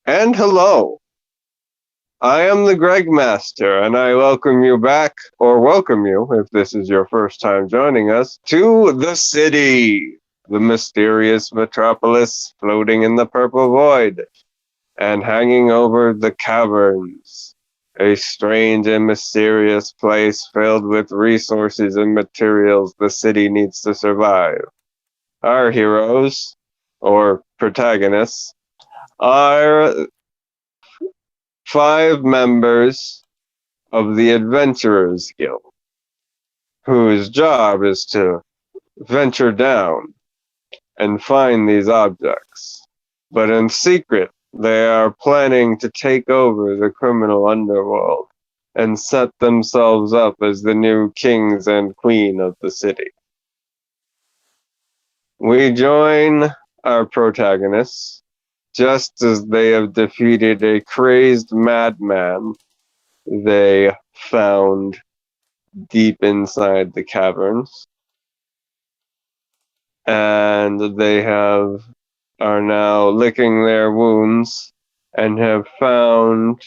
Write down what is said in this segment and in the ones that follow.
And hello, I am the Greg Master, and I welcome you back, or welcome you, if this is your first time joining us, to the city, the mysterious metropolis floating in the purple void and hanging over the caverns. A strange and mysterious place filled with resources and materials the city needs to survive. Our heroes, or protagonists, are five members of the Adventurers Guild, whose job is to venture down and find these objects. But in secret, they are planning to take over the criminal underworld and set themselves up as the new kings and queen of the city. We join our protagonists just as they have defeated a crazed madman they found deep inside the caverns, and they are now licking their wounds and have found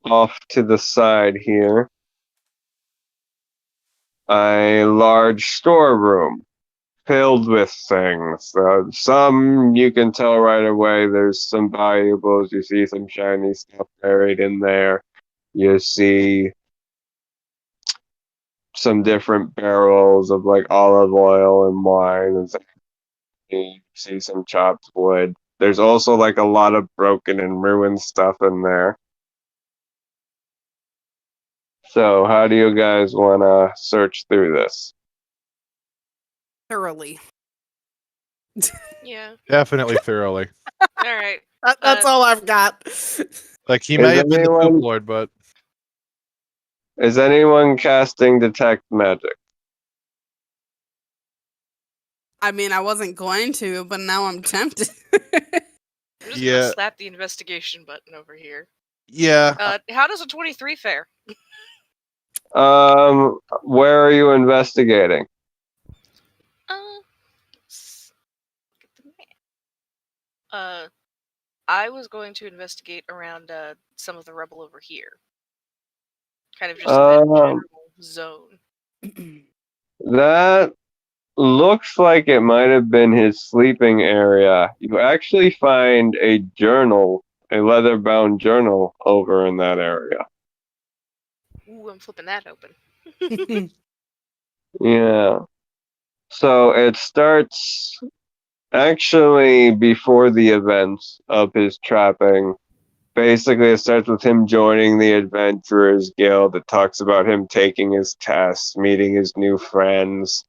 off to the side here a large storeroom filled with things. Some you can tell right away there's some valuables. You see some shiny stuff buried in there. You see some different barrels of like olive oil and wine and stuff. You see some chopped wood. There's also like a lot of broken and ruined stuff in there. So, how do you guys want to search through this? Thoroughly. Yeah. Definitely thoroughly. All right. That's all I've got. Like, he may Is have been the anyone- poop lord, but Is anyone casting detect magic? I mean, I wasn't going to, but now I'm tempted. I'm just Yeah. gonna slap the investigation button over here. yeah. How does a 23 fare? Where are you investigating? Let's look at the map. I was going to investigate around some of the rubble over here. Kind of just in that general zone. That looks like it might have been his sleeping area. You actually find a journal, a leather-bound journal, over in that area. Ooh, I'm flipping that open. Yeah. So it starts actually before the events of his trapping. Basically, it starts with him joining the Adventurers Guild. It talks about him taking his tests, meeting his new friends,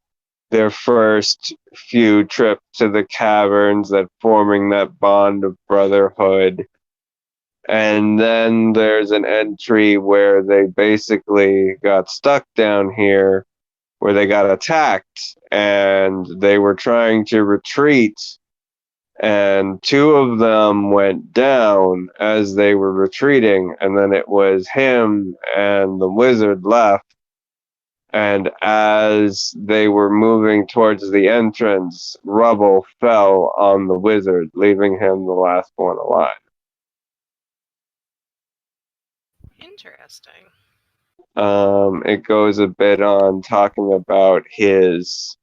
their first few trips to the caverns, that forming that bond of brotherhood. And then there's an entry where they basically got stuck down here, where they got attacked, and they were trying to retreat, and two of them went down as they were retreating, and then it was him and the wizard left. And as they were moving towards the entrance, rubble fell on the wizard, leaving him the last one alive. Interesting. It goes a bit on talking about his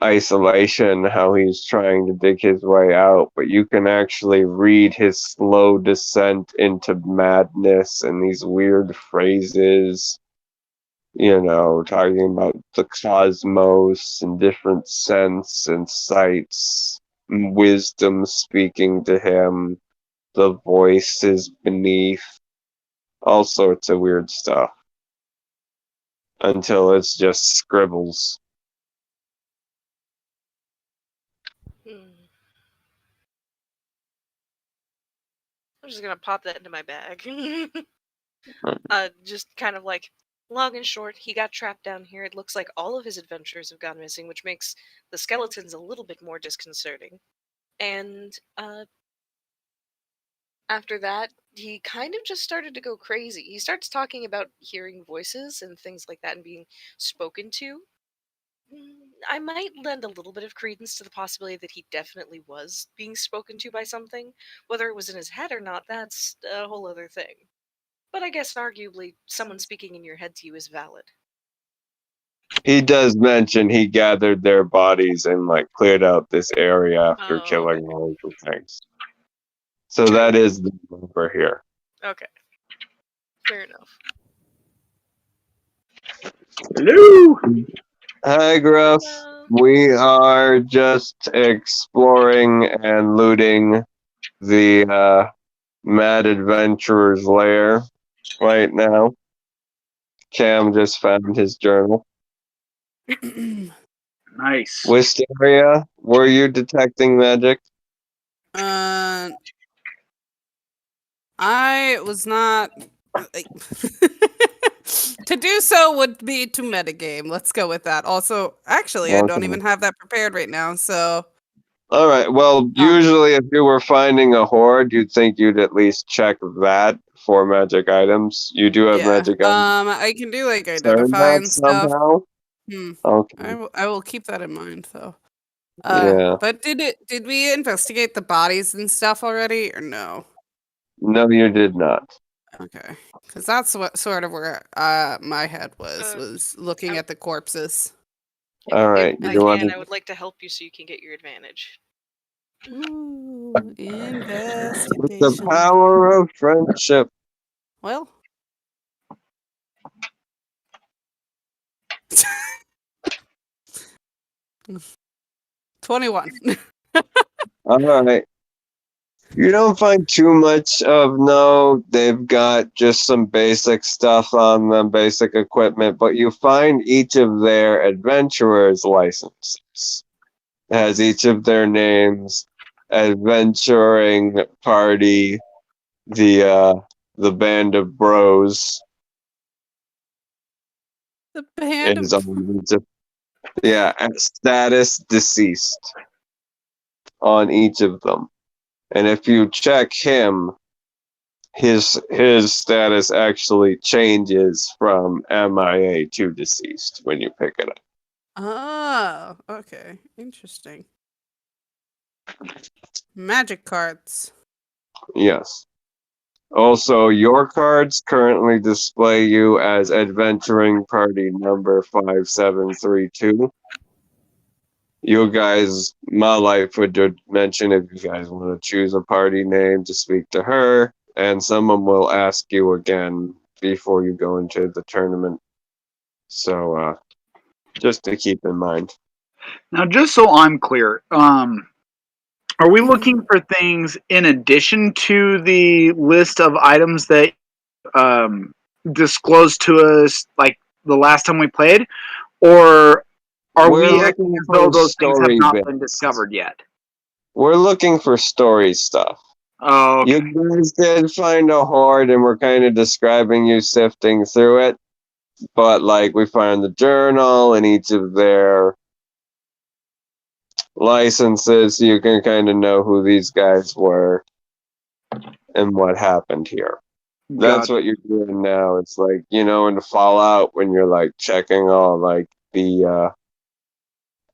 isolation, how he's trying to dig his way out, but you can actually read his slow descent into madness and these weird phrases, talking about the cosmos and different sense and sights, wisdom speaking to him, the voices beneath, all sorts of weird stuff. Until it's just scribbles. I'm just gonna pop that into my bag. Just kind of like, long and short, he got trapped down here. It looks like all of his adventures have gone missing, which makes the skeletons a little bit more disconcerting. And after that, he kind of just started to go crazy. He starts talking about hearing voices and things like that and being spoken to. I might lend a little bit of credence to the possibility that he definitely was being spoken to by something. Whether it was in his head or not, that's a whole other thing. But I guess arguably, someone speaking in your head to you is valid. He does mention he gathered their bodies and like cleared out this area after killing all of the things. So that is the number here. Okay. Fair enough. Hello. Hi, Gruff. We are just exploring and looting the Mad Adventurer's lair right now. Cam just found his journal. Nice. Wisteria, were you detecting magic? I was not. To do so would be to metagame. Let's go with that. Also, actually, I don't Okay. even have that prepared right now. So, All right. Well, usually if you were finding a hoard, you'd think you'd at least check that for magic items. You do have yeah. magic items. I can do like Learn identifying that stuff. somehow? Okay. I will keep that in mind though. Yeah. But did we investigate the bodies and stuff already or no? No, you did not. Okay. Because that's what sort of where my head was looking at the corpses. All right. If You I want can, to? I would like to help you so you can get your advantage. Ooh, With investigation. the power of friendship. Well. $21. All right. You don't find too much of they've got just some basic stuff on them, basic equipment, but you find each of their adventurers' licenses. It has each of their names, adventuring party, the band of bros. The band is of... on status deceased on each of them. And if you check him, his status actually changes from MIA to deceased when you pick it up. Oh, okay. Interesting. Magic cards. Yes. Also, your cards currently display you as adventuring party number 5732. You guys, my life would mention if you guys want to choose a party name to speak to her, and someone will ask you again before you go into the tournament. So, just to keep in mind. Now, just so I'm clear, are we looking for things in addition to the list of items that disclosed to us like the last time we played, or are We're we looking as for though those things have story not bits. been discovered yet? We're looking for story stuff. Oh, okay. You guys did find a hoard, and we're kind of describing you sifting through it. But like, we found the journal and each of their licenses, so you can kind of know who these guys were and what happened here. That's what you're doing now. It's like, in Fallout when you're like checking all like the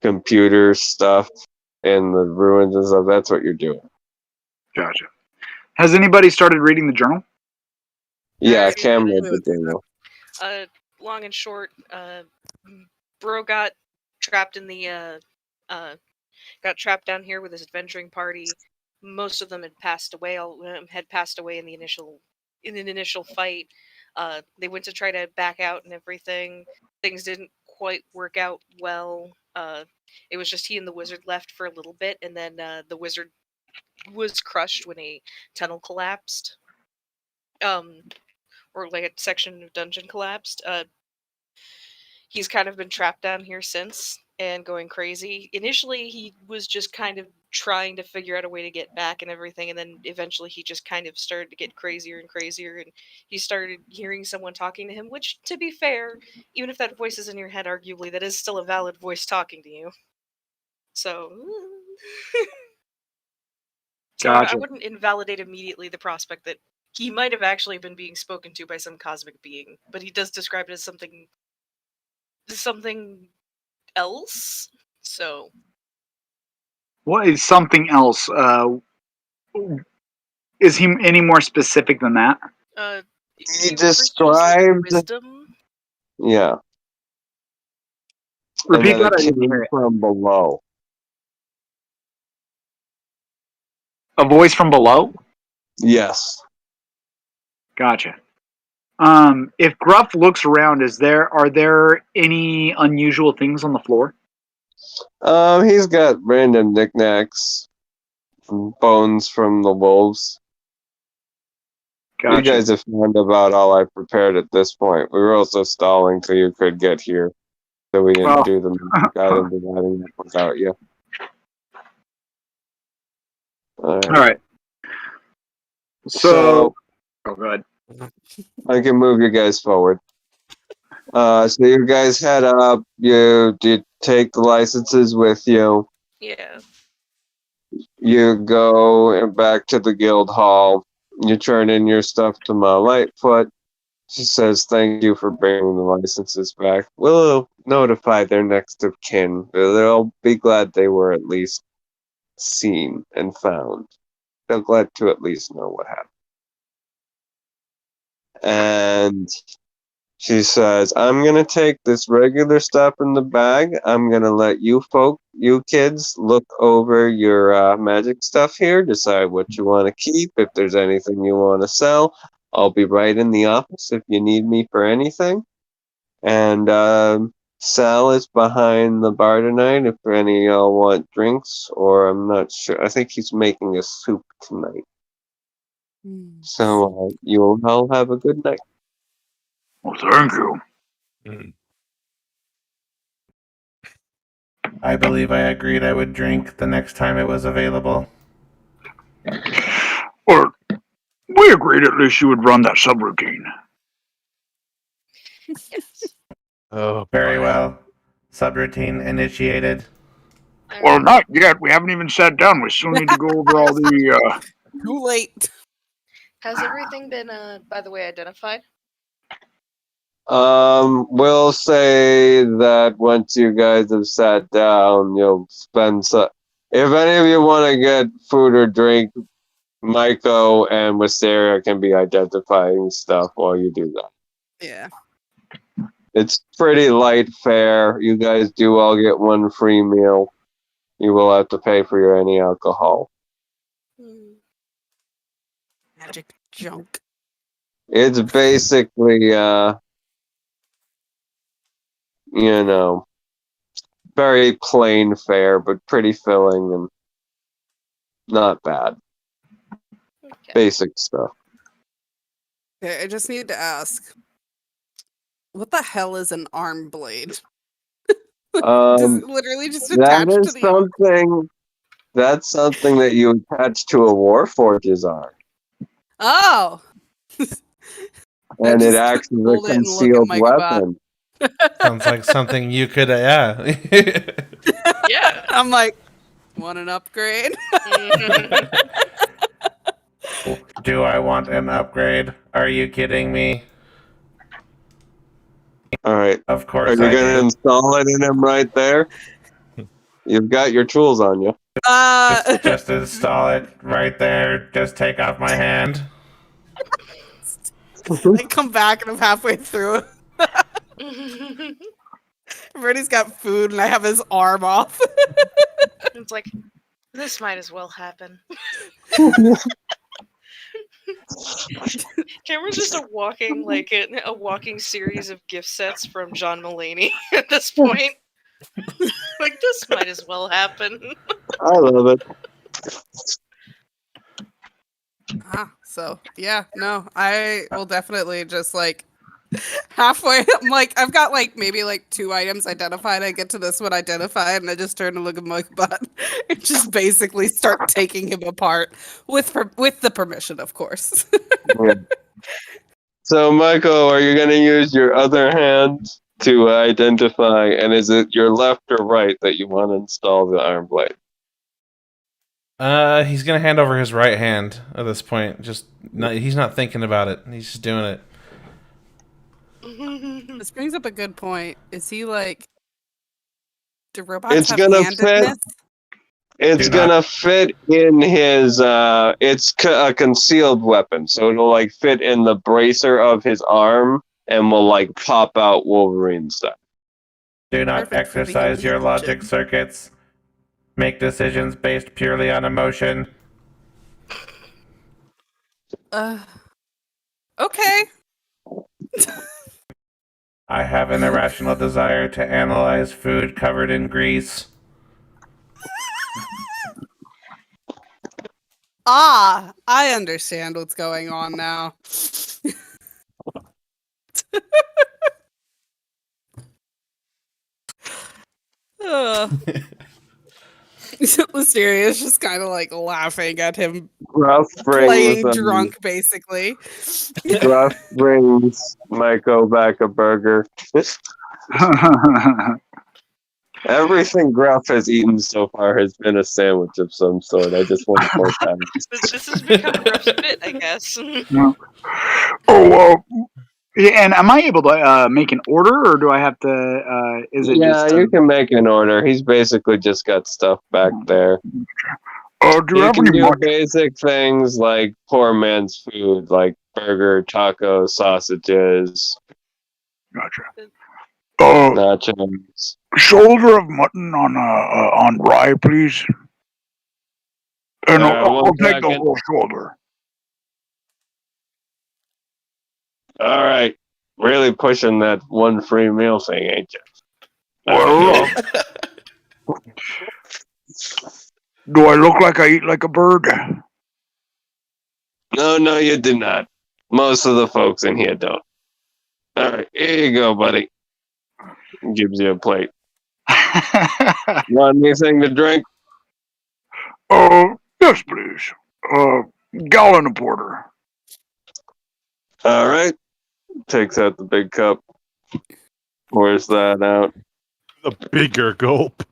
computer stuff and the ruins and stuff. That's what you're doing. Gotcha. Has anybody started reading the journal? Yeah, Cam read the journal. Long and short, Bro got trapped in the got trapped down here with his adventuring party. Most of them had passed away. All of them had passed away in an initial fight. They went to try to back out and everything. Things didn't quite work out well. It was just he and the wizard left for a little bit, and then the wizard was crushed when a tunnel collapsed. Or like a section of dungeon collapsed. He's kind of been trapped down here since and going crazy. Initially, he was just kind of trying to figure out a way to get back and everything, and then eventually he just kind of started to get crazier and crazier, and he started hearing someone talking to him, which, to be fair, even if that voice is in your head, arguably, that is still a valid voice talking to you. So... Gotcha. I wouldn't invalidate immediately the prospect that he might have actually been being spoken to by some cosmic being, but he does describe it as something else. So What is something else? Is he any more specific than that? He refers to his, described, wisdom. yeah, and Repeat that that. it I didn't came hear it. from below. A voice from below. Yes. Gotcha. If Gruff looks around, are there any unusual things on the floor? He's got random knickknacks, bones from the wolves. Gotcha. You guys have found about all I prepared at this point. We were also stalling till you could get here, so we didn't Oh. do the magic item dividing up without you. All right. So oh, good. I can move you guys forward. So you guys head up. You take the licenses with you. Yeah. You go back to the guild hall. You turn in your stuff to Ma Lightfoot. She says, "Thank you for bringing the licenses back. We'll notify their next of kin. They'll be glad they were at least seen and found. They're glad to at least know what happened." And she says, "I'm going to take this regular stuff in the bag. I'm going to let you kids, look over your magic stuff here, decide what you want to keep. If there's anything you want to sell, I'll be right in the office if you need me for anything. And Sal is behind the bar tonight if any of y'all want drinks, or I'm not sure. I think he's making a soup tonight. So you'll all have a good night." Well, thank you. I believe I agreed I would drink the next time it was available. Or we agreed at least you would run that subroutine. Yes. Oh, Very well. Subroutine initiated. Well, not yet. We haven't even sat down. We still need to go over all the. Too late. Has everything been, by the way, identified? We'll say that once you guys have sat down, you'll spend some. If any of you want to get food or drink, Maiko and Wisteria can be identifying stuff while you do that. Yeah. It's pretty light fare. You guys do all get one free meal. You will have to pay for any alcohol. Magic junk. It's basically, very plain fare, but pretty filling and not bad. Okay. Basic stuff. Okay, I just need to ask, what the hell is an arm blade? Literally just That attached to is the something. That's something that you attach to a Warforge's arm, Oh. and it just acts as a hold it and look at concealed Mike about- weapon. Sounds like something you could, yeah. Yeah. I'm like, want an upgrade? Do I want an upgrade? Are you kidding me? All right, Of are course you I gonna do. install it in him right there? You've got your tools on you. Just install it right there. Just take off my hand. I come back and I'm halfway through. Freddie's got food and I have his arm off. It's like, this might as well happen. Cameron's just a walking series of gift sets from John Mulaney at this point. Like, this might as well happen. I love it. So yeah, no, I will definitely just like halfway. I'm like, I've got like maybe like 2 items identified. I get to this one identified, and I just turn to look at Mike butt and just basically start taking him apart with the permission, of course. Yeah. So, Michael, are you gonna use your other hand to identify? And is it your left or right that you want to install the arm blade? He's gonna hand over his right hand at this point. He's not thinking about it. He's just doing it. This brings up a good point. Is he like Do robots It's have gonna handedness? It's Do not- gonna fit in his. It's a concealed weapon, so it'll like fit in the bracer of his arm and will like pop out Wolverine style. Do not Perfect for the exercise your Indian logic gym. circuits. Make decisions based purely on emotion. Okay. I have an irrational desire to analyze food covered in grease. I understand what's going on now. Listeria is just kind of like laughing at him Gruff playing brings drunk, basically. Gruff brings Michael back a burger. Everything Gruff has eaten so far has been a sandwich of some sort. I just want to point that out. This has become Gruff's bit, I guess. Yeah, and am I able to make an order, or do I have to? Is it Yeah, just? you can make an order. He's basically just got stuff back there. Do you You have can any do money? basic things like poor man's food, like burger, tacos, sausages, Gotcha. nachos. Shoulder of mutton on rye, please. And One second. whole shoulder. All right, really pushing that one free meal thing, ain't you? Well, do I look like I eat like a bird? No, you do not. Most of the folks in here don't. All right, here you go, buddy. Gives you a plate. Want anything to drink? Yes, please. Gallon of porter. All right. Takes out the big cup. Pours that out. A bigger gulp.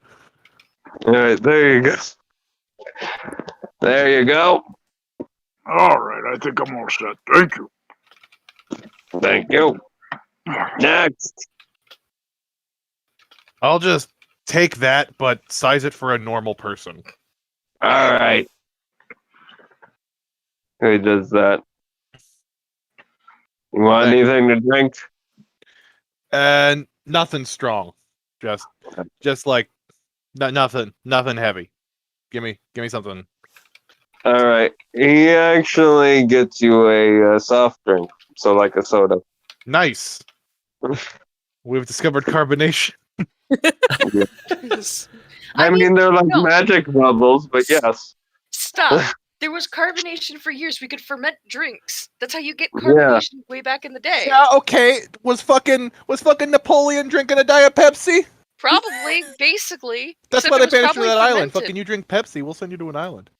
All right, there you go. There you go. All right, I think I'm all set. Thank you. Thank you. Next. I'll just take that, but size it for a normal person. All right. Who does that? You want Thanks. anything to drink? And nothing strong. Just like nothing heavy. Give me something. All right. He actually gets you a soft drink, so like a soda. Nice. We've discovered carbonation. I mean, they're like no. magic bubbles, but yes. Stop. There was carbonation for years. We could ferment drinks. That's how you get carbonation way back in the day. Yeah, okay. Was fucking Napoleon drinking a Diet Pepsi? Probably, basically. That's Except why it they was banished you to probably that island. fermented. Fucking you drink Pepsi, we'll send you to an island.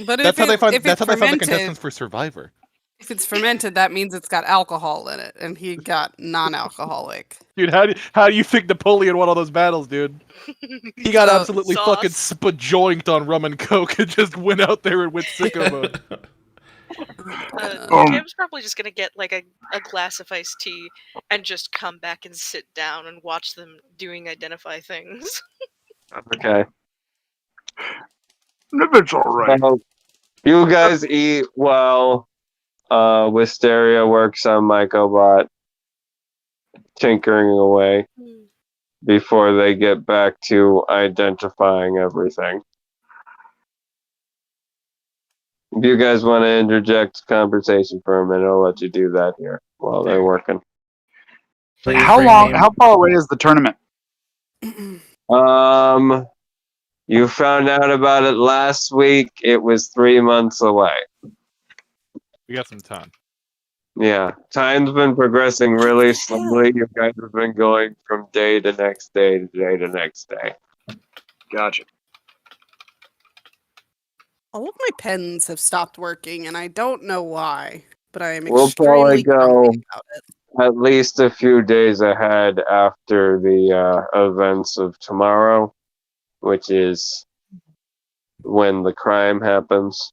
But That's how they find. if That's how it's they found the fermented, contestants for Survivor. if it's fermented, that means it's got alcohol in it, and he got non-alcoholic. Dude, how do you think Napoleon won all those battles, dude? He got So- absolutely Sauce. fucking spajoinked on rum and coke and just went out there and went sicko mode. Cam's probably just gonna get like a glass of iced tea and just come back and sit down and watch them doing identify things. Okay. It's all right. So, you guys eat while Wisteria works on Mycobot, tinkering away before they get back to identifying everything. If you guys want to interject conversation for a minute, I'll let you do that here while they're working. Please How bring long? me- How far away is the tournament? You found out about it last week. It was 3 months away. We got some time. Yeah, time's been progressing really slowly. You guys have been going from day to next day to day to next day. Gotcha. All of my pens have stopped working, and I don't know why, but I am We'll probably extremely go grumpy about it. at least a few days ahead after the events of tomorrow, which is when the crime happens.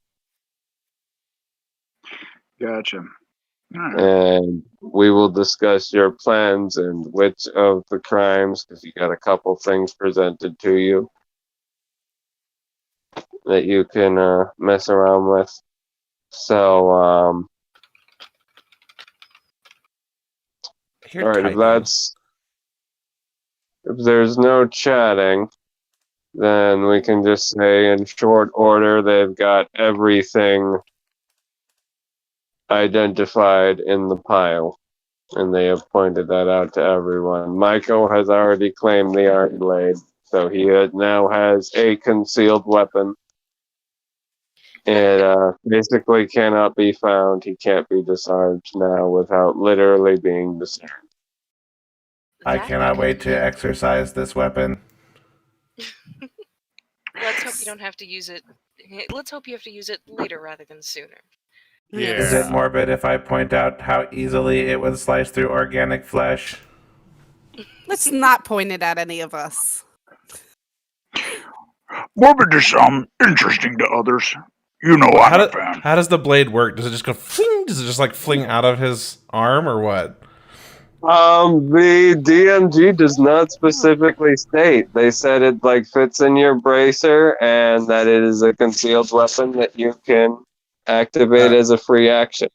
Gotcha. Alright. and we will discuss your plans and which of the crimes, because you got a couple things presented to you that you can mess around with. So, all You're right, typing. if there's no chatting, then we can just say in short order they've got everything identified in the pile, and they have pointed that out to everyone. Michael has already claimed the Iron Blade, so he now has a concealed weapon. It basically cannot be found. He can't be disarmed now without literally being disarmed. I That cannot wait to could- exercise this weapon. Let's hope you don't have to use it. Let's hope you have to use it later rather than sooner. Is it morbid if I point out how easily it would slice through organic flesh? Let's not point it at any of us. Morbid to some, interesting to others. You know I'm a fan. How does the blade work? Does it just go fling? Does it just like fling out of his arm or what? The DMG does not specifically state. They said it like fits in your bracer and that it is a concealed weapon that you can activate as a free action.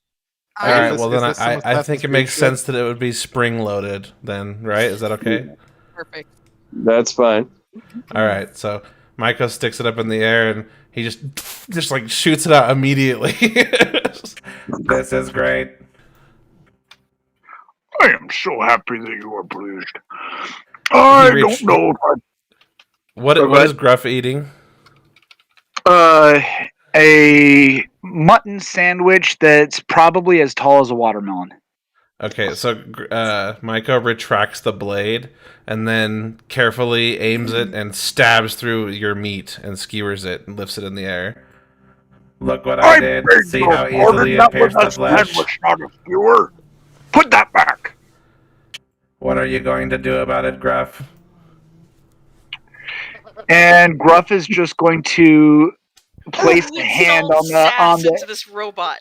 All right, well then I think it makes sense that it would be spring loaded then, right? Is that okay? Perfect. That's fine. All right, so Maiko sticks it up in the air and he just like shoots it out immediately. This is great. I am so happy that you are pleased. I don't know if What is Gruff eating? a mutton sandwich that's probably as tall as a watermelon. Okay, so Maiko retracts the blade and then carefully aims it and stabs through your meat and skewers it and lifts it in the air. Look what I did. See how easily it pierced the flesh. Sandwich, not a skewer. Put that back. What are you going to do about it, Gruff? And Gruff is just going to place a hand on into this robot.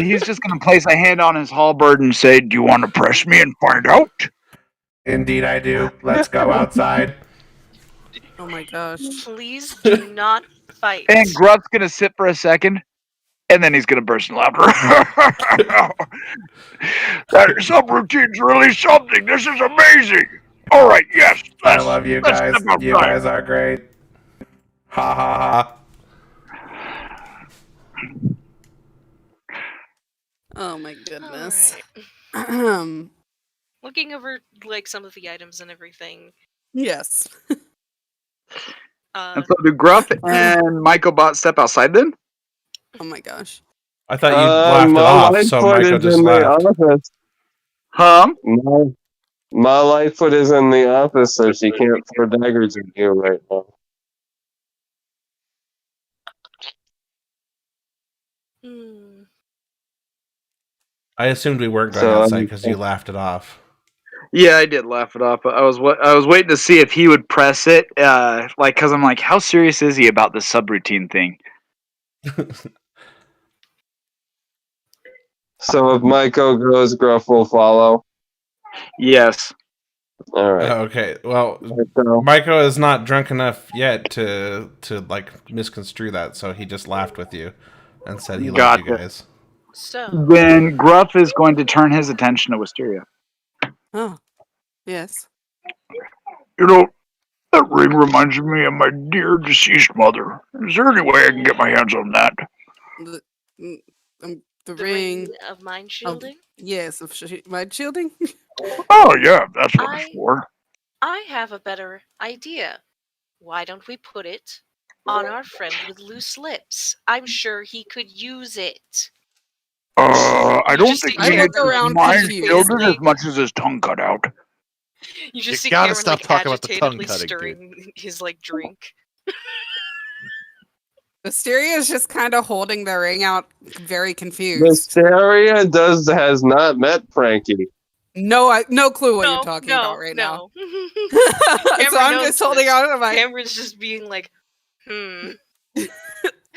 He's just going to place a hand on his halberd and say, "Do you want to press me and find out?" Indeed, I do. Let's go outside. Oh my gosh. Please do not fight. And Gruff's going to sit for a second, and then he's going to burst in laughter. That subroutine's really something. This is amazing. All right, yes. I love you guys. You guys are great. Ha ha ha. Oh my goodness. Alright. Looking over like some of the items and everything. Yes. And so do Gruff and Michael Bot step outside then? Oh my gosh. I thought you laughed it off, so Michael just laughed. Office. Huh? No. My Lightfoot is in the office, so she can't throw daggers at you right now. Hmm. I assumed we weren't going outside because you laughed it off. Yeah, I did laugh it off. But I was waiting to see if he would press it, because I'm like, how serious is he about this subroutine thing? So if Maiko goes, Gruff will follow. Yes. All right. Okay, well, So, Maiko is not drunk enough yet to like misconstrue that, so he just laughed with you and said he loved you Gotcha. guys. So Then Gruff is going to turn his attention to Wisteria. Oh. Yes. You know, that ring reminds me of my dear deceased mother. Is there any way I can get my hands on that? The the ring. of mind shielding. Yes, of mind shielding. Oh, yeah, that's what it's for. I have a better idea. Why don't we put it on our friend with loose lips? I'm sure he could use it. I don't just think see he Cameron needs his around mind confused. shielded as much as his tongue cut out. You just see You gotta Cameron stop like talking about the tongue agitatedly cutting, stirring his like drink. Wisteria is just kind of holding the ring out, very confused. Wisteria has not met Frankie. No clue what you're talking about right now. now. So I'm knows just holding this. on to my. Cameron's just being like,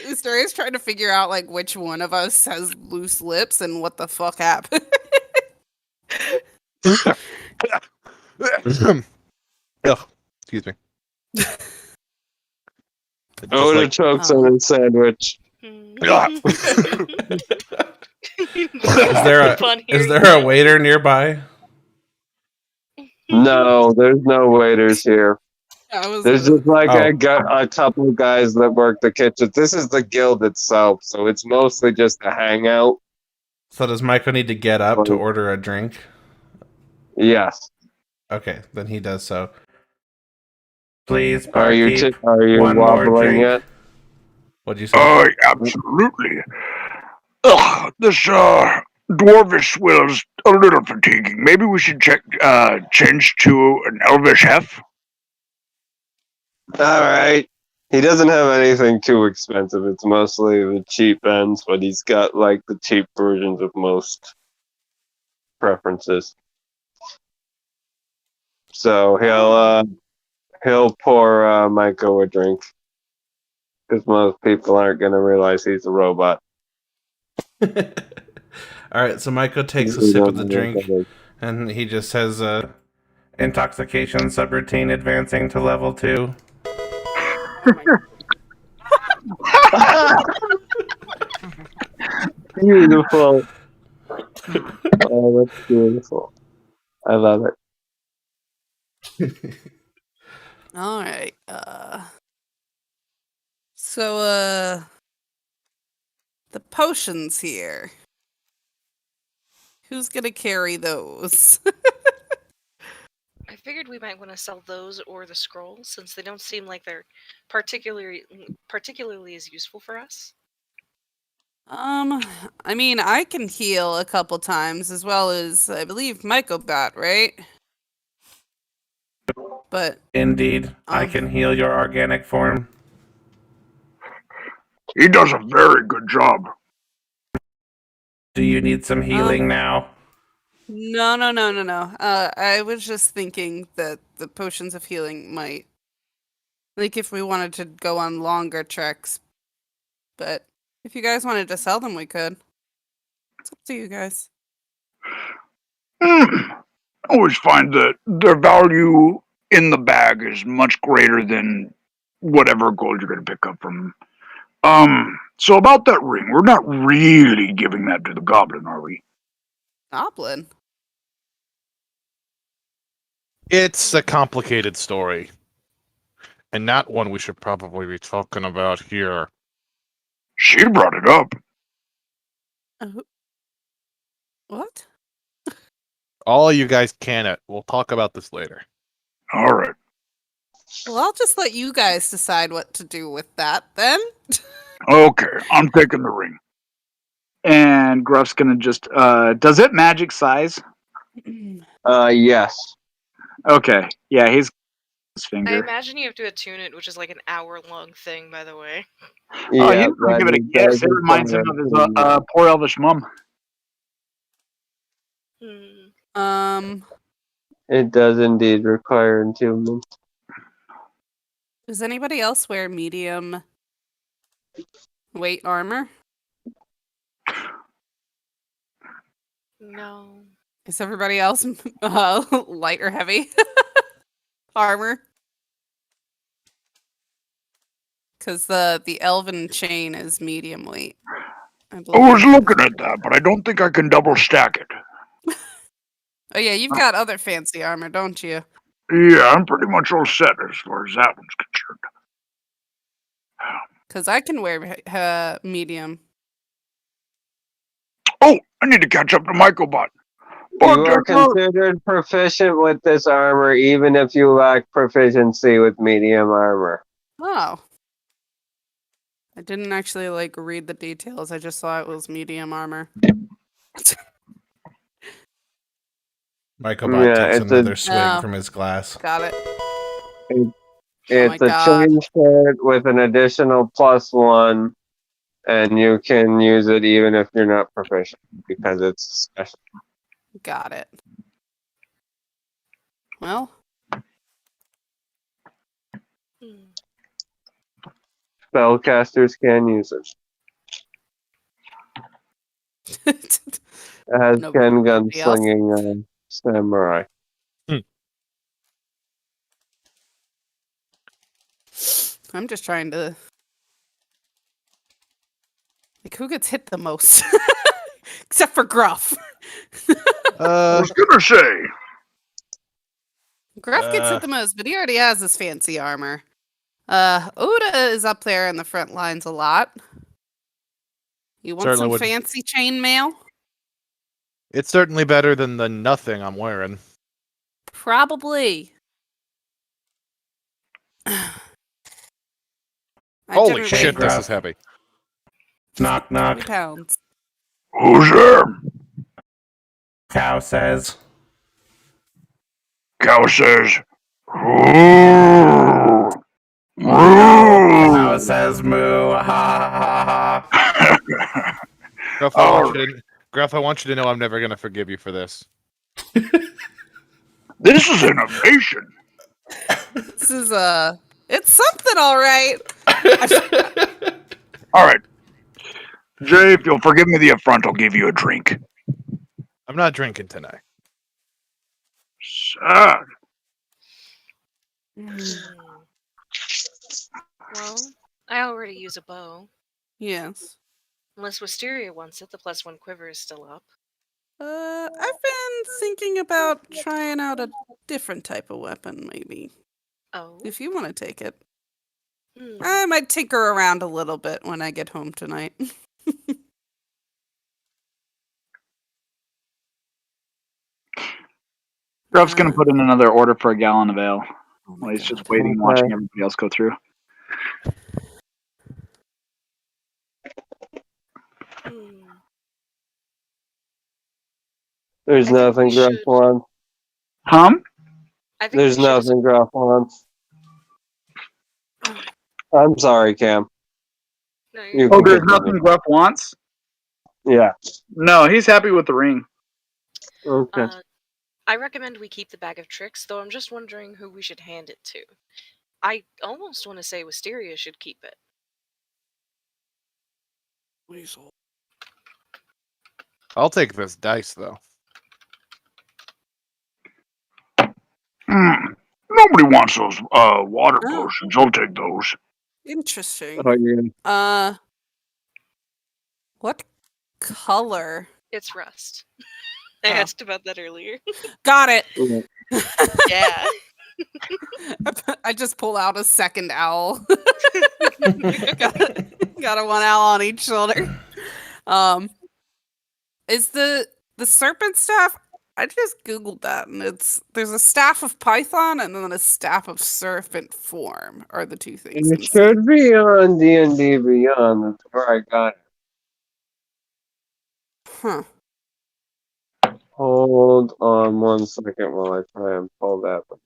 Usturia's trying to figure out like which one of us has loose lips and what the fuck happened. Ugh, excuse me. I would have like- choked Oh. on a sandwich. Is there a waiter nearby? No, there's no waiters here. I was There's just like Oh. a couple of guys that work the kitchen. This is the guild itself, so it's mostly just a hangout. So does Michael need to get up to order a drink? Yes. Okay, then he does so. Please, Are you barkeep, are you one more wobbling drink. yet? What'd you say? Absolutely. Ugh, this dwarvish will's a little fatiguing. Maybe we should change to an elvish hef. All right. He doesn't have anything too expensive. It's mostly the cheap ends, but he's got like the cheap versions of most preferences. So he'll pour Michael a drink because most people aren't gonna realize he's a robot. All right, so Michael takes a sip of the drink, and he just says, "Intoxication subroutine advancing to level 2." Beautiful. Oh, that's beautiful. I love it. All right. So the potions here. Who's gonna carry those? I figured we might want to sell those or the scrolls since they don't seem like they're particularly as useful for us. I mean, I can heal a couple times as well as I believe Mycobat, right? But Indeed, I can heal your organic form. He does a very good job. Do you need some healing now? no. I was just thinking that the potions of healing might, like, if we wanted to go on longer treks. But if you guys wanted to sell them, we could. It's up to you guys. I always find that their value in the bag is much greater than whatever gold you're going to pick up from. So about that ring, we're not really giving that to the goblin, are we? Goblin. It's a complicated story, and not one we should probably be talking about here. She brought it up. What? All of you guys can it. We'll talk about this later. All right. Well, I'll just let you guys decide what to do with that then. Okay, I'm taking the ring. And Gruff's gonna just does it magic size? Yes. Okay. Yeah, he's his I finger. imagine you have to attune it, which is like an hour-long thing, by the way. Oh, Yeah, he's gonna give it a that guess. is It reminds him of his something. poor elvish mum. It does indeed require attunement. Does anybody else wear medium weight armor? No. Is everybody else light or heavy armor? Because the elven chain is medium weight. I I was believe. looking at that, but I don't think I can double stack it. Oh yeah, you've got other fancy armor, don't you? Yeah, I'm pretty much all set as far as that one's concerned. Because I can wear medium. Oh, I need to catch up to Mycobot. You are considered proficient with this armor, even if you lack proficiency with medium armor. Oh. I didn't actually like read the details. I just saw it was medium armor. Michael Bot Yeah, takes it's another a- swig Oh. from his glass. Got it. It's my a God. chain shirt with an additional +1, and you can use it even if you're not proficient because it's special. Got it. Well, Hmm. spellcasters can use it. It has No, Ken nobody else? gunslinging samurai. I'm just trying to. Like, who gets hit the most? Except for Gruff. I was gonna say, Gruff gets hit the most, but he already has his fancy armor. Oda is up there in the front lines a lot. You want Certainly some would. fancy chainmail? It's certainly better than the nothing I'm wearing. Probably. I Holy generally shit, this Gruff. is heavy. Knock, 20 knock. pounds. who's there? Cow says. Cow says, "Ooh, Cow ooh." says moo. Ha ha ha Gruff, I want you to know I'm never gonna forgive you for this. This is innovation. This is it's something, all right. ha. All right, Jay, if you'll forgive me the affront, I'll give you a drink. I'm not drinking tonight. Sad. Well, I already use a bow. Yes. Unless Wisteria wants it, the +1 quiver is still up. I've been thinking about trying out a different type of weapon, maybe. Oh. If you want to take it. Hmm. I might tinker around a little bit when I get home tonight. Ruff's gonna put in another order for a gallon of ale. Oh my While he's God. just waiting, and Okay. watching everybody else go through. Hmm. There's I think nothing we Gruff should- wants. Hum? I think There's we should nothing Gruff wants. I'm sorry, Cam. No, You you're Oh, can there's continue. nothing Gruff wants? Yeah. No, he's happy with the ring. Okay. I recommend we keep the bag of tricks, though I'm just wondering who we should hand it to. I almost want to say Wisteria should keep it. I'll take this dice though. Nobody wants those water Oh. potions. I'll take those. Interesting. Oh, yeah. What color? It's rust. I Oh. asked about that earlier. Got it. Yeah. I just pull out a second owl. got a one owl on each shoulder. Is the serpent staff? I just googled that, and there's a staff of python and then a staff of serpent form are the two things. It should be on D&D Beyond. That's where I got it. Huh. Hold on 1 second while I try and pull that one.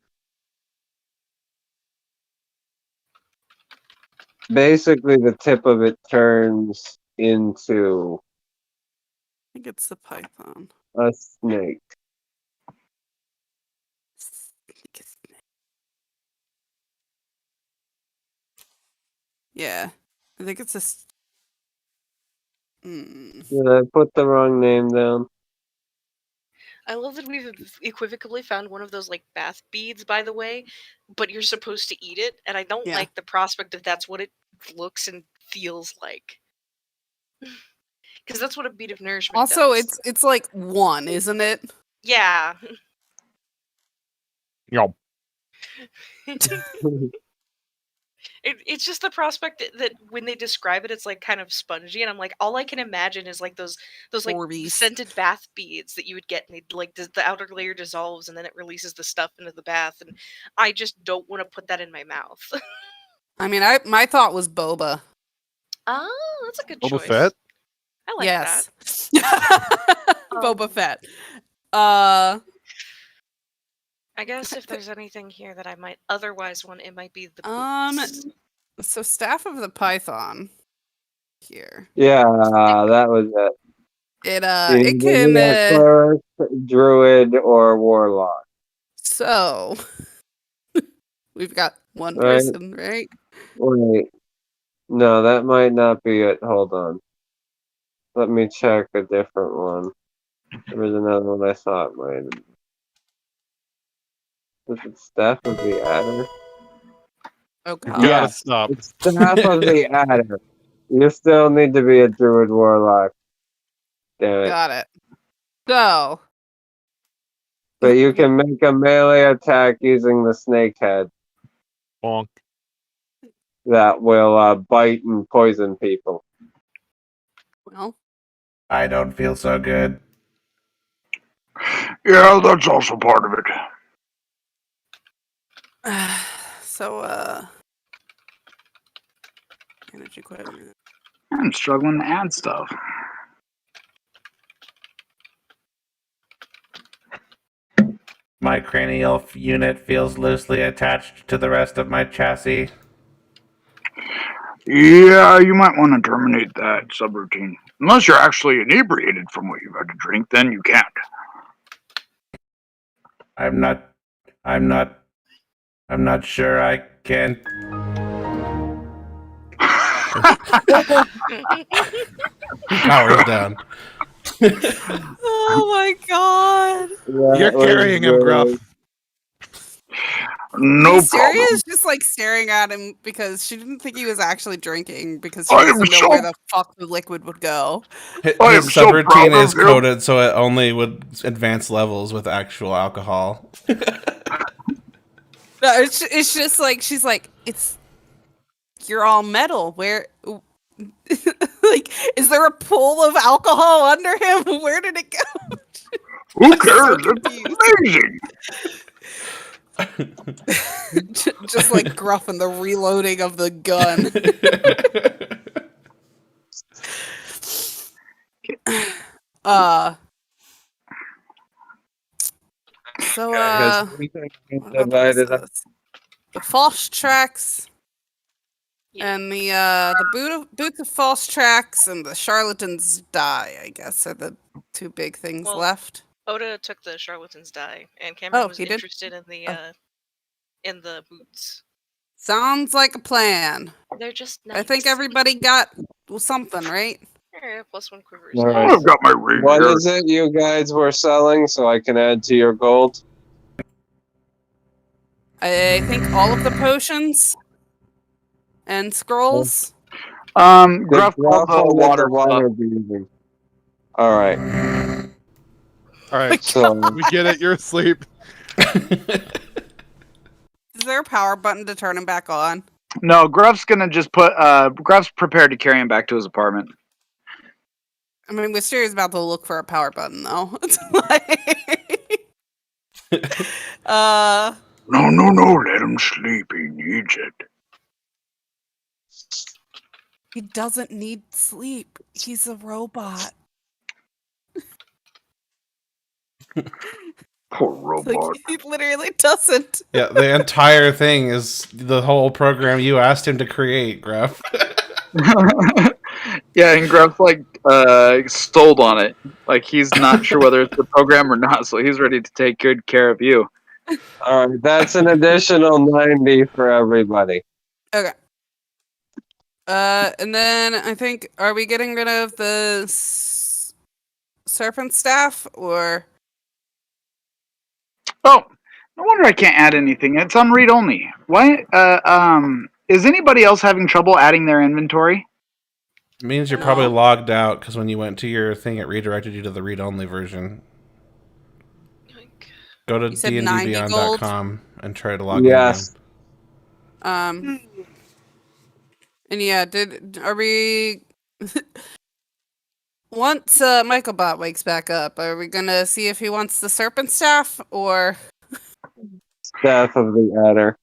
Basically, the tip of it turns into I think it's the python. a snake. Yeah, I think it's a. Did I put the wrong name down? I love that we've equivocally found one of those like bath beads, by the way, but you're supposed to eat it, and I don't Yeah. like the prospect that that's what it looks and feels like. Because that's what a bead of nourishment Also, does. it's like one, isn't it? Yeah. Yo. It's just the prospect that when they describe it, it's like kind of spongy, and I'm like, all I can imagine is like those like Orbeez. scented bath beads that you would get, and they like the outer layer dissolves, and then it releases the stuff into the bath, and I just don't want to put that in my mouth. I mean, my thought was boba. Oh, that's a good Boba choice. Fett? I like Yes. that. Boba Fett. I guess if there's anything here that I might otherwise want, it might be the boots. So staff of the python here. Yeah, that was it. It can Cleric, druid, or warlock. so we've got one Right. person, right? Wait. No, that might not be it. Hold on. Let me check a different one. There was another one I thought might. Is it Staff of the Adder? Oh You god. gotta stop. It's Staff of the Adder. You still need to be a Druid Warlock. Damn it. Got it. So, But you can make a melee attack using the snake head Bonk. that will bite and poison people. well, I don't feel so good. Yeah, that's also part of it. so energy equipment. I'm struggling to add stuff. My cranial unit feels loosely attached to the rest of my chassis. Yeah, you might want to terminate that subroutine. Unless you're actually inebriated from what you've had to drink, then you can't. I'm not sure I can. Powers down. Oh my god. You're carrying him, Gruff. No Mysteria problem. is just like staring at him because she didn't think he was actually drinking because she I am doesn't know so- where the fuck the liquid would go. His I am so subroutine proud of is you. coded so it only would advance levels with actual alcohol. No, it's just like she's like, it's you're all metal. Where like is there a pool of alcohol under him? Where did it go? Who I'm so cares? It's amazing. Just like Gruff and the reloading of the gun. So Because everything is what about the rest divided of up. this? The false tracks Yeah. and the boots of false tracks and the charlatans die, I guess, are the two big things Well, left. Oda took the charlatan's die, and Cameron Oh, was he did? interested in the boots. Sounds like a plan. They're just nice. I think everybody got something, right? +1 quiver. All right. I've got my ring What here. is it you guys were selling so I can add to your gold? I think all of the potions and scrolls. Gruff called the water stuff. breathing. All right. All right, So we get it. You're asleep. Is there a power button to turn him back on? No, Gruff's gonna just put. Gruff's prepared to carry him back to his apartment. I mean, Wisteria's about to look for a power button, though. It's like, No, let him sleep. He needs it. he doesn't need sleep. He's a robot. Poor Like, robot. he literally doesn't. Yeah, the entire thing is the whole program you asked him to create, Gruff. Yeah, and Gruff's like sold on it. Like he's not sure whether it's the program or not, so he's ready to take good care of you. all right, that's an additional 90 for everybody. Okay. And then I think, are we getting rid of the serpent staff or? Oh, no wonder I can't add anything. It's on read only. Why? Is anybody else having trouble adding their inventory? It means you're probably No. logged out because when you went to your thing, it redirected you to the read-only version. Yoink. Go to You said 90 dndbeyond.com and try to log Yes. And yeah, are we? Once Michael Bot wakes back up, are we gonna see if he wants the serpent staff or Staff of the Adder.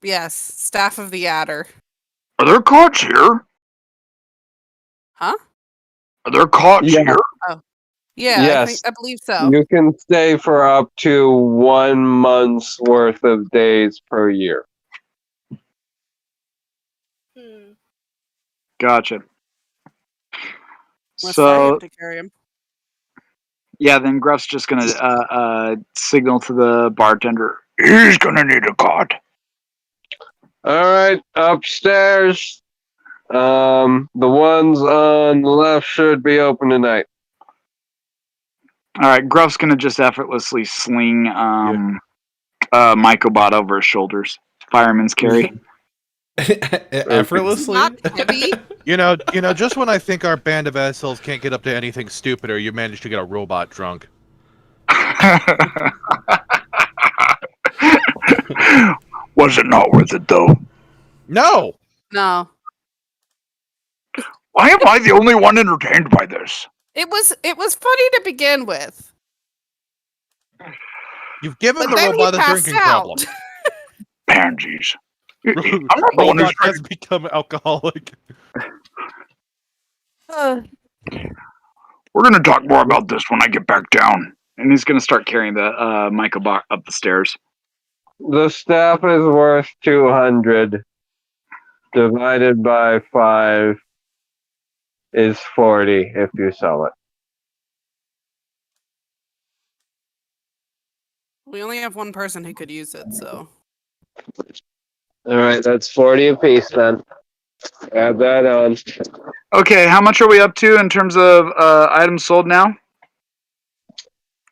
yes, staff of the adder? Are there cots here? Huh? Are there cots Yeah. here? Yeah, Yes. I believe so. You can stay for up to 1 month's worth of days per year. Hmm. Gotcha. Unless I So have to carry him. yeah, then Gruff's just gonna signal to the bartender. He's gonna need a cot. All right, upstairs. The ones on the left should be open tonight. All right, Gruff's gonna just effortlessly sling Mycobot over his shoulders. Fireman's carry. Effortlessly. Not heavy. You know, just when I think our band of assholes can't get up to anything stupider, you manage to get a robot drunk. Was it not worth it, though? No! No. Why am I the only one entertained by this? It was funny to begin with. You've given But the then he robot a passed drinking out. problem. Pansies. I'm not the one who's Robot trying has become alcoholic. Uh, We're gonna talk more about this when I get back down. And he's gonna start carrying the Mycobot up the stairs. The staff is worth 200. Divided by 5 is 40 if you sell it. we only have one person who could use it, so. Alright, that's 40 apiece then. Add that on. Okay, how much are we up to in terms of items sold now?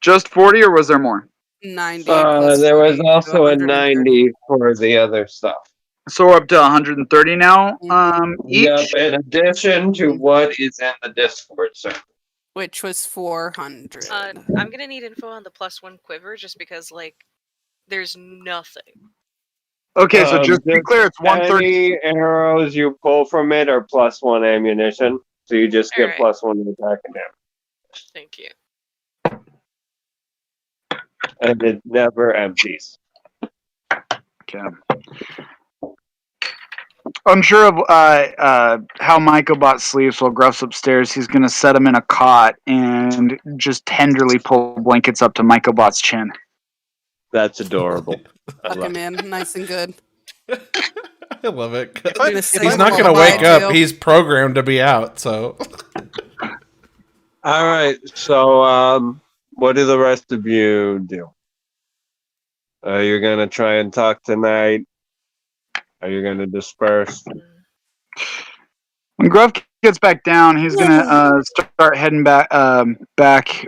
Just 40, or was there more? 90 plus There was 40, also a 130. 90 for the other stuff. So we're up to 130 now. Each. Yep, in addition to what is in the Discord server. Which was 400. I'm gonna need info on the +1 quiver just because there's nothing. Okay, so just to be just clear, it's 130. Any arrows you pull from it are +1 ammunition, so you just get Alright. +1 attack and damage. Thank you. And it never empties. Okay. Unsure of how Mycobot sleeps while Gruff's upstairs, he's going to set him in a cot and just tenderly pull blankets up to Mycobot's chin. That's adorable. I Tuck love him in, nice and good. I love it. gonna sit He's on not the going to wake lullaby, up. too. He's programmed to be out. So All right, so what do the rest of you do? You're gonna try and talk tonight. Are you gonna disperse? When Gruff gets back down, he's going to start heading back,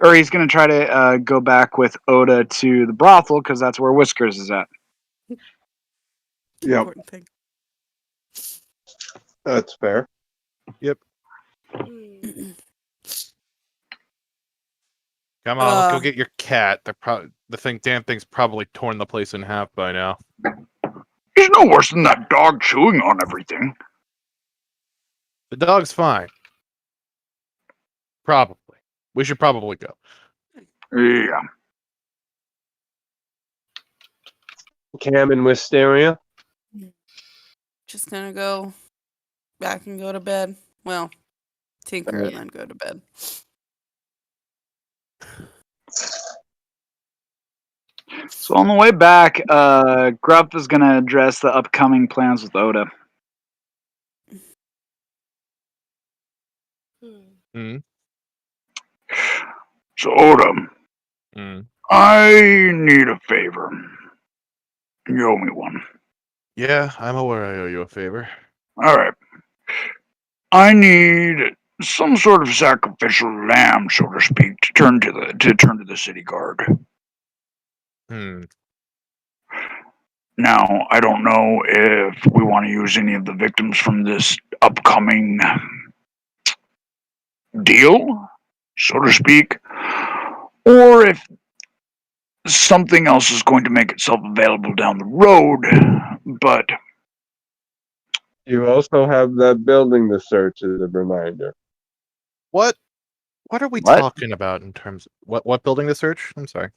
or he's going to try to go back with Oda to the brothel because that's where Whiskers is at. Yep, Important thing. that's fair. Hmm. Come on, let's go Uh. get your cat. Damn thing's probably torn the place in half by now. He's no worse than that dog chewing on everything. The dog's fine. Probably. We should probably go. Yeah. Cam and Wisteria? Just gonna go back and go to bed. Well, tinker Alright. and then go to bed. So on the way back, Gruff is going to address the upcoming plans with Oda. Hmm. So, Oda, Mm. I need a favor. You owe me one. Yeah, I'm aware I owe you a favor. All right. I need some sort of sacrificial lamb, so to speak, to turn to the city guard. Hmm. Now, I don't know if we want to use any of the victims from this upcoming deal, so to speak, or if something else is going to make itself available down the road, but You also have that building to search as a reminder. What are we What? talking about in terms of what building to search? I'm sorry.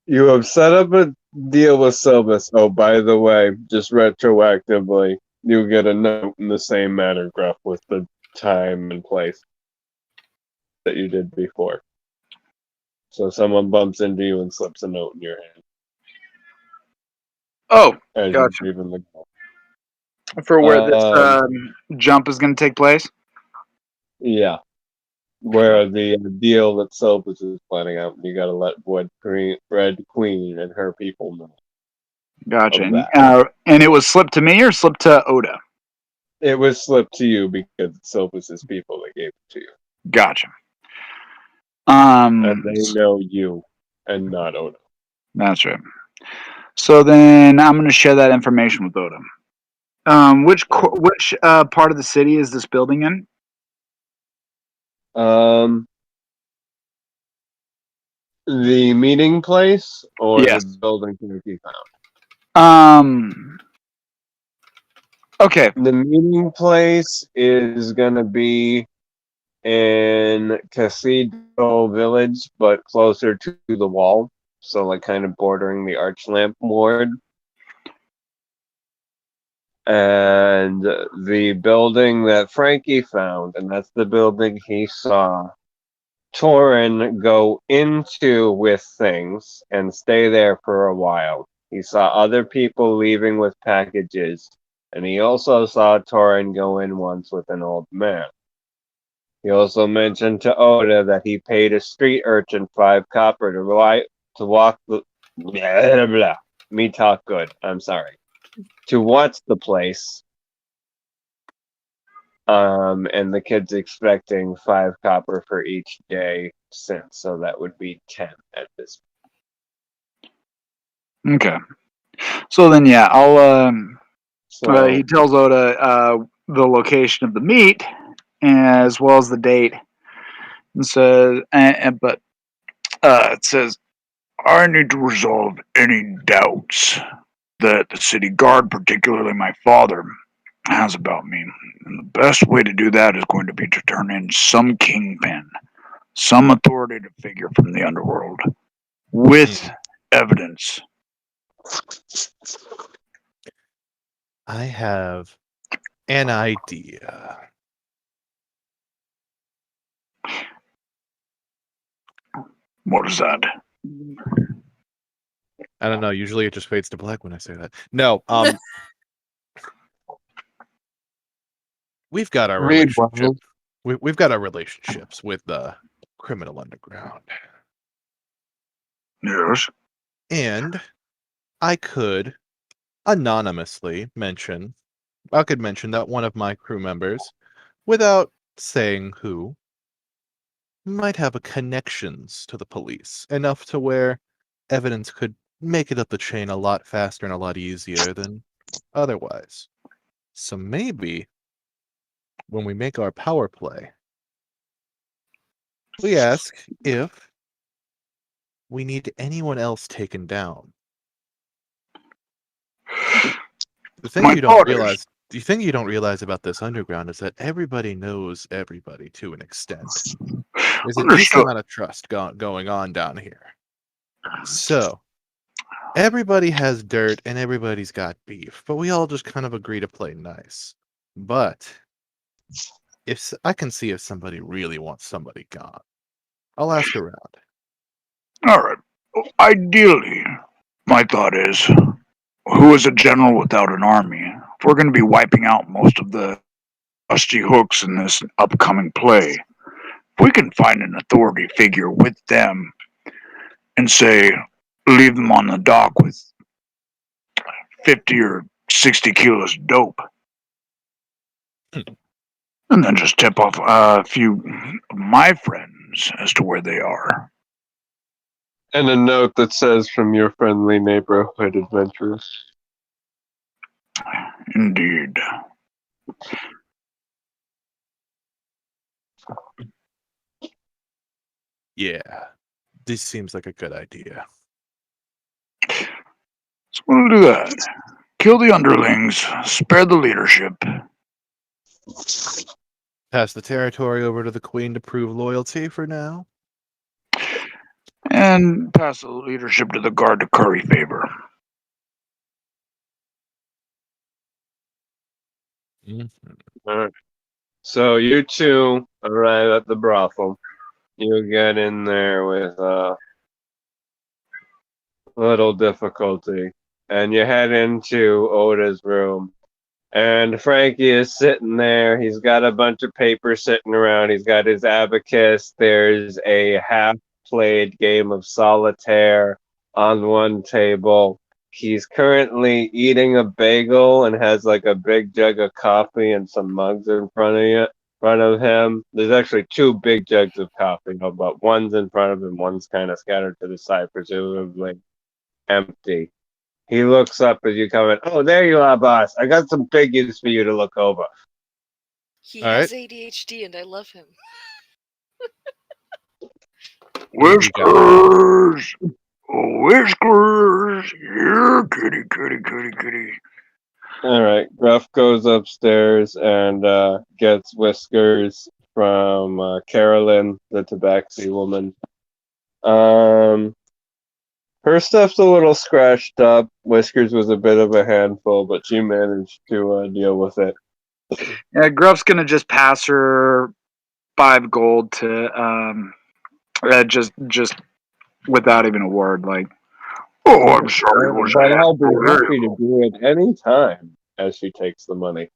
You have set up a deal with Silvis. Oh, by the way, just retroactively, you get a note in the same manner, Gruff, with the time and place that you did before. So someone bumps into you and slips a note in your hand Oh, as Gotcha. you're leaving the call. for where this jump is going to take place? Yeah. Where the deal that Silvis is planning out, you gotta let Red Queen and her people know. Gotcha. of that. And it was slipped to me or slipped to Oda? It was slipped to you because Silvus's people that gave it to you. Gotcha. And they know you and not Oda. That's right. So then I'm going to share that information with Oda. Which part of the city is this building in? The meeting place or Yes. the building Frankie found? Okay. The meeting place is gonna be in Cathedral Village, but closer to the wall. So like kind of bordering the Archlamp ward. And the building that Frankie found, and that's the building he saw Torin go into with things and stay there for a while. He saw other people leaving with packages, and he also saw Torin go in once with an old man. He also mentioned to Oda that he paid a street urchin 5 copper to walk the blah, blah. Me talk good. I'm sorry. To watch the place. And the kid's expecting 5 copper for each day since, so that would be 10 at this point. Okay. So then, yeah, I'll. He So tells Oda the location of the meet as well as the date, and says, but it says, I need to resolve any doubts that the city guard, particularly my father, has about me. And the best way to do that is going to be to turn in some kingpin, some authoritative figure from the underworld, with evidence. I have an idea. What is that? I don't know. Usually it just fades to black when I say that. No, we've got our relationship. We've got our relationships with the criminal underground. Yes. And I could anonymously mention that one of my crew members, without saying who, might have a connections to the police, enough to where evidence could make it up the chain a lot faster and a lot easier than otherwise. So maybe when we make our power play, we ask if we need anyone else taken down. The thing you don't realize about this underground is that everybody knows everybody to an extent. There's a decent amount of trust going on down here. So everybody has dirt and everybody's got beef, but we all just kind of agree to play nice. But if I can see if somebody really wants somebody gone, I'll ask around. All right. Ideally, my thought is, who is a general without an army? If we're going to be wiping out most of the rusty hooks in this upcoming play, if we can find an authority figure with them and say, leave them on the dock with 50 or 60 kilos of dope, and then just tip off a few of my friends as to where they are. And a note that says, from your friendly neighborhood adventurers. Indeed. Yeah, this seems like a good idea. So we'll do that. Kill the underlings, spare the leadership. Pass the territory over to the Queen to prove loyalty for now. And pass the leadership to the guard to curry favor. Mm-hmm. All right. So you two arrive at the brothel. You get in there with little difficulty, and you head into Oda's room. And Frankie is sitting there. He's got a bunch of papers sitting around. He's got his abacus. There's a half-played game of solitaire on one table. He's currently eating a bagel and has like a big jug of coffee and some mugs in front of him. There's actually two big jugs of coffee, but one's in front of him, one's kind of scattered to the side, presumably empty. He looks up as you come in. Oh, there you are, boss. I got some figures for you to look over. He All has right. ADHD, and I love him. Whiskers! Whiskers! Yeah, kitty, kitty, kitty, kitty. All right. Gruff goes upstairs and gets Whiskers from Carolyn, the tabaxi woman. Her stuff's a little scratched up. Whiskers was a bit of a handful, but she managed to deal with it. Yeah, Gruff's gonna just pass her 5 gold to just without even a word. Like, Oh, I'm sorry, was But that? I'll be happy to do it any time as she takes the money.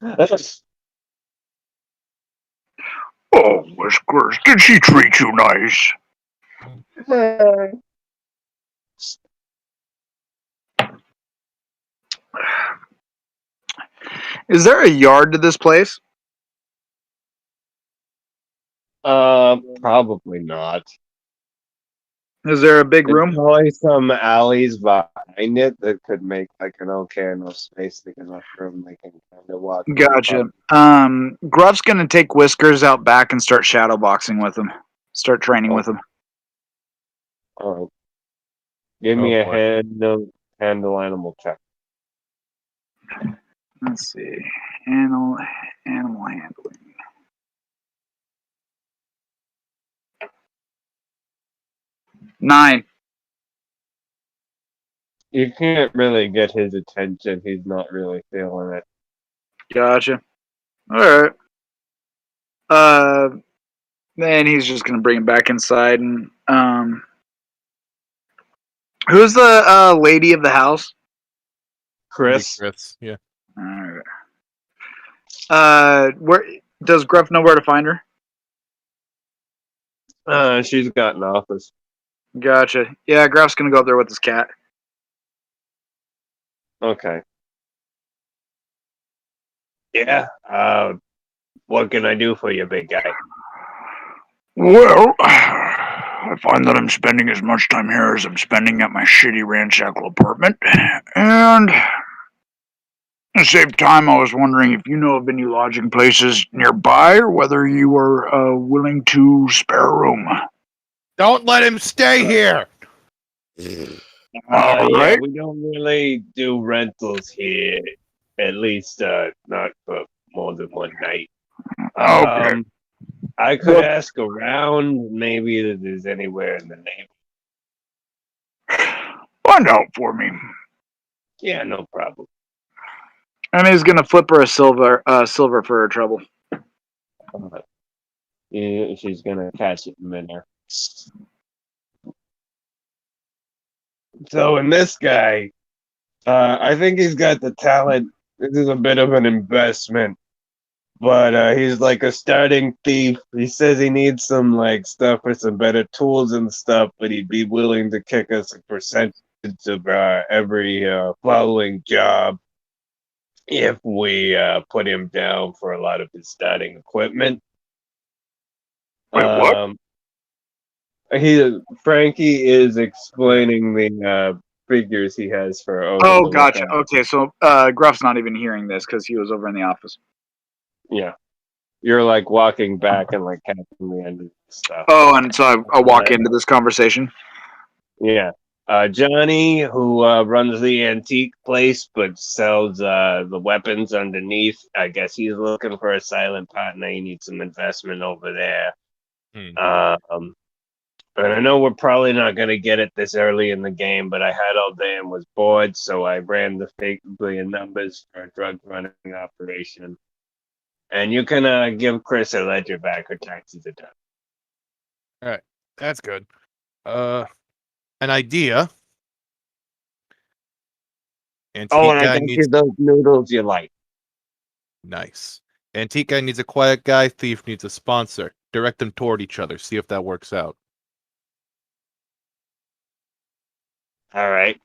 Oh, Whiskers, did she treat you nice? is there a yard to this place? Probably not. Is there a big There's room? probably some alleys behind it that could make like an okay enough space, big enough room they can kind of walk. Gotcha. Gruff's gonna take Whiskers out back and start shadow boxing with him. Start training with him. All right. Give me Oh, a boy. handle animal check. Let's see. Animal handling. 9. You can't really get his attention. He's not really feeling it. Gotcha. All right. Then he's just gonna bring him back inside and who's the lady of the house? Chris, Yeah. All right. Where does Gruff know where to find her? she's got an office. Gotcha. Yeah, Gruff's gonna go up there with his cat. Okay. Yeah. What can I do for you, big guy? Well, I find that I'm spending as much time here as I'm spending at my shitty ramshackle apartment. And at the same time, I was wondering if you know of any lodging places nearby or whether you are willing to spare a room. Don't let him stay here. Yeah, Alright. we don't really do rentals here. At least not for more than one night. Okay. I could ask around, maybe that there's anywhere in the neighborhood. Find out for me. Yeah, no problem. And he's gonna flip her a silver for her trouble. Yeah, she's gonna catch it in midair. So, in this guy, I think he's got the talent. This is a bit of an investment, but he's like a starting thief. He says he needs some like stuff for some better tools and stuff, but he'd be willing to kick us a percentage of every following job if we put him down for a lot of his starting equipment. Wait, what? Frankie is explaining the figures he has for. Oh, gotcha. Okay, so Gruff's not even hearing this because he was over in the office. Yeah, you're like walking back and like catching the end of the stuff. Oh, and so I walk into this conversation. Yeah. Johnny, who runs the antique place but sells the weapons underneath, I guess he's looking for a silent partner. He needs some investment over there. And I know we're probably not going to get it this early in the game, but I had all day and was bored, so I ran the fake billion numbers for a drug running operation. And you can give Chris a ledger back or taxes are done. All right, that's good. An idea. Antique Oh, and I guy got needs you those noodles you like. nice. Antique guy needs a quiet guy. Thief needs a sponsor. Direct them toward each other. See if that works out. All right.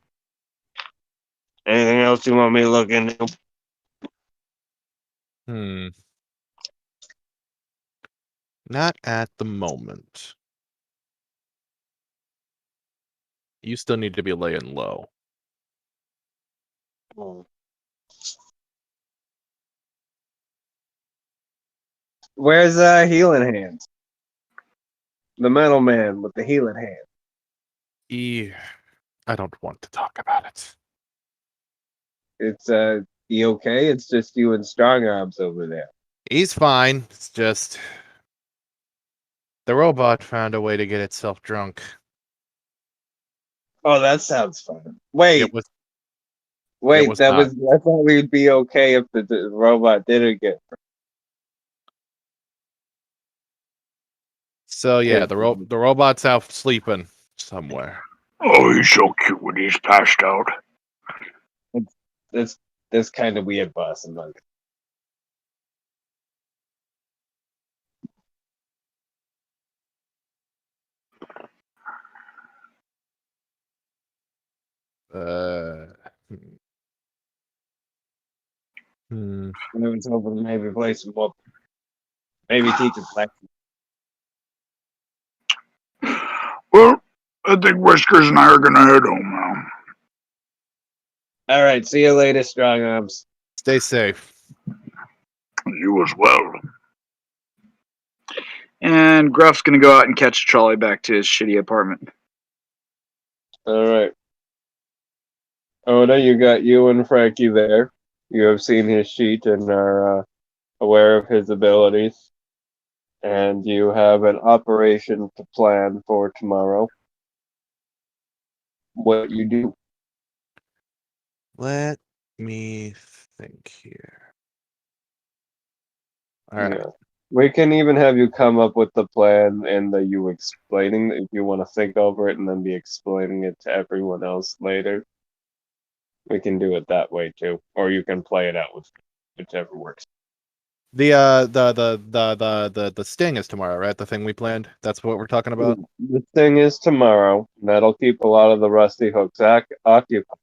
Anything else you want me to look into? Not at the moment. You still need to be laying low. Where's Healing Hands? The metal man with the healing hand. I don't want to talk about it. It's he okay? It's just you and Strong Arms over there. He's fine. It's just the robot found a way to get itself drunk. Oh, that sounds fun. Wait, It was I thought we'd be okay if the robot didn't get. So yeah, the robot's out sleeping somewhere. Oh, he's so cute when he's passed out. It's kind of weird, boss. I'm like, I was hoping to maybe play some more. Maybe teach a lesson. Well, I think Whiskers and I are gonna head home now. All right, see you later, Strong Arms. Stay safe. You as well. And Gruff's gonna go out and catch a trolley back to his shitty apartment. All right. Oda, you got you and Frankie there. You have seen his sheet and are aware of his abilities. And you have an operation to plan for tomorrow. What you do? Let me think here. All right. Yeah. We can even have you come up with the plan and you explaining if you want to think over it and then be explaining it to everyone else later. We can do it that way too, or you can play it out with whichever works. The sting is tomorrow, right? The thing we planned. That's what we're talking about. The thing is tomorrow. That'll keep a lot of the rusty hooks occupied.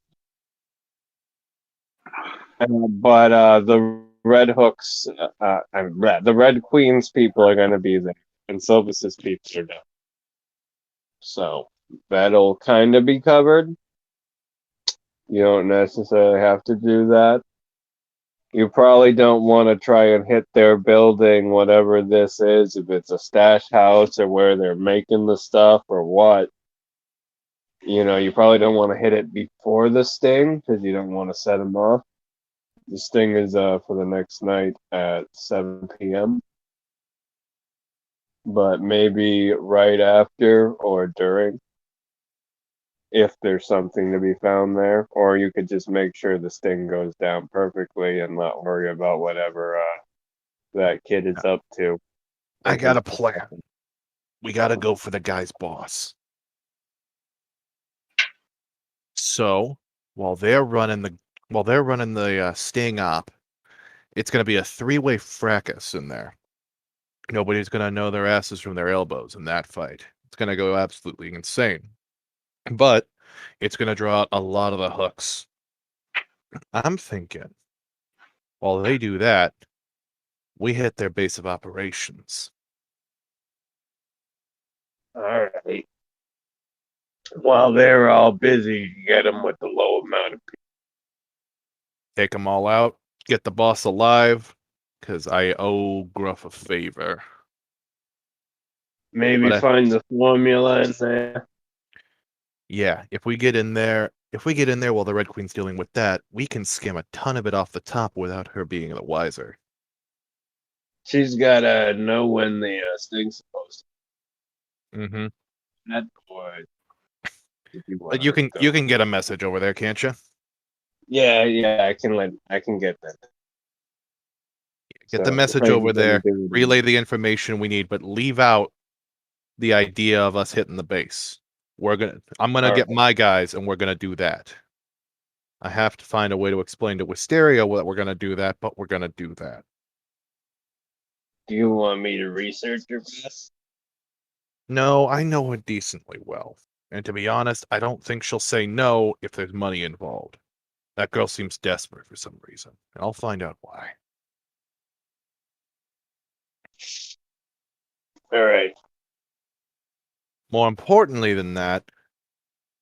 But the Red Hooks, the Red Queen's people are going to be there, and Silvis's people are down. So that'll kind of be covered. You don't necessarily have to do that. You probably don't want to try and hit their building, whatever this is, if it's a stash house or where they're making the stuff or what. You know, you probably don't want to hit it before the sting because you don't want to set them off. The sting is for the next night at 7 p.m. But maybe right after or during, if there's something to be found there. Or you could just make sure the sting goes down perfectly and not worry about whatever that kid is up to. I got a plan. We got to go for the guy's boss. So while they're running the sting op, it's going to be a 3-way fracas in there. Nobody's going to know their asses from their elbows in that fight. It's going to go absolutely insane. But it's going to draw out a lot of the hooks. I'm thinking, while they do that, we hit their base of operations. All right. While they're all busy, get them with the low amount of people. Take them all out. Get the boss alive. Because I owe Gruff a favor. Maybe find the formula in there. Yeah, if we get in there while the Red Queen's dealing with that, we can skim a ton of it off the top without her being the wiser. She's gotta know when the sting's supposed to. Mm-hmm. That boy. But you can get a message over there, can't you? Yeah, I can get that. Get the message over there, relay the information we need, but leave out the idea of us hitting the base. I'm gonna get my guys, and we're gonna do that. I have to find a way to explain to Wisteria that we're gonna do that, but we're gonna do that. Do you want me to research your best? No, I know her decently well. And to be honest, I don't think she'll say no if there's money involved. That girl seems desperate for some reason, and I'll find out why. All right. More importantly than that,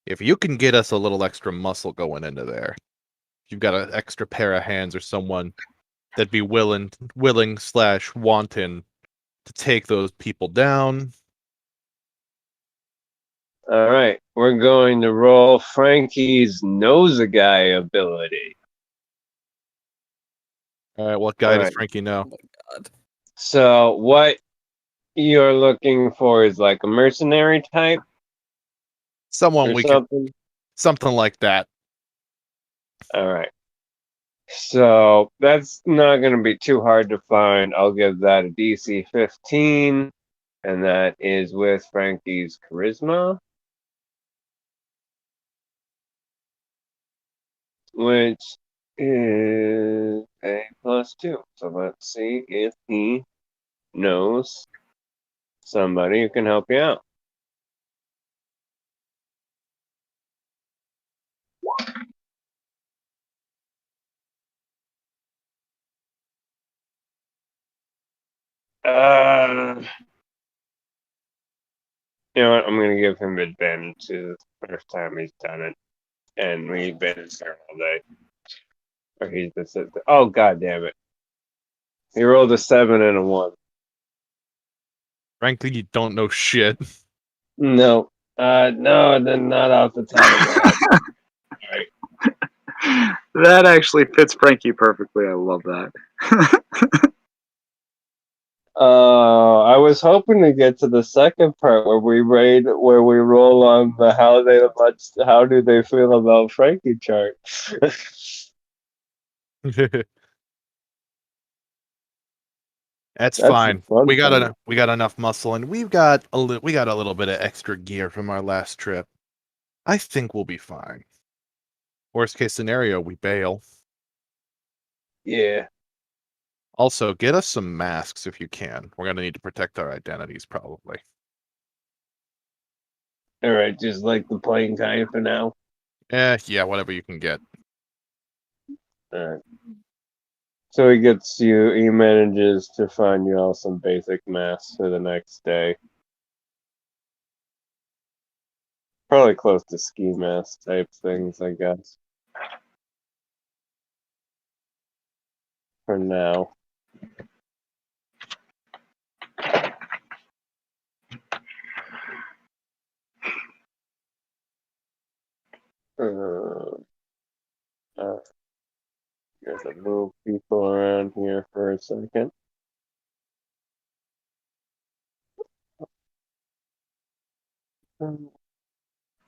if you can get us a little extra muscle going into there, you've got an extra pair of hands or someone that'd be willing / wanting to take those people down. All right. We're going to roll Frankie's knows a guy ability. All right, what guy All does right. Frankie know? Oh my god. So what you're looking for is like a mercenary type Someone or we can, something? something like that. All right. So that's not going to be too hard to find. I'll give that a DC 15, and that is with Frankie's charisma, which is a +2. So let's see if he knows somebody who can help you out. You know what? I'm gonna give him advantage to the first time he's done it, and we've been here all day. Or he's just oh god damn it! He rolled a 7 and a 1. Frankly, you don't know shit. No, no, then not off the top of my head. All right. That actually fits Frankie perfectly. I love that. I was hoping to get to the second part where we roll on the how do they feel about Frankie chart. That's the fine. fun We got part. we got enough muscle, and we got a little bit of extra gear from our last trip. I think we'll be fine. Worst case scenario, we bail. Yeah. Also, get us some masks if you can. We're gonna need to protect our identities, probably. All right, just like the plain kind for now. Yeah, whatever you can get. All right. So he manages to find you all some basic masks for the next day. Probably close to ski mask type things, I guess. For now. Gotta move people around here for a second.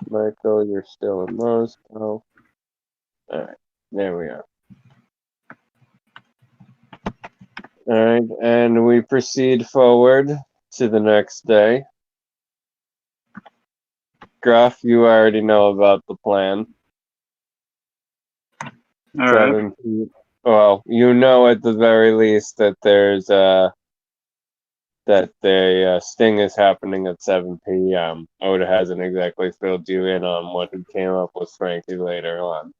Michael, you're still in Moscow. Alright, there we are. Alright, and we proceed forward to the next day. Gruff, you already know about the plan. All right. 7 p. Well, you know at the very least that there's that the sting is happening at 7 p.m. Oda hasn't exactly filled you in on what he came up with Frankie later on.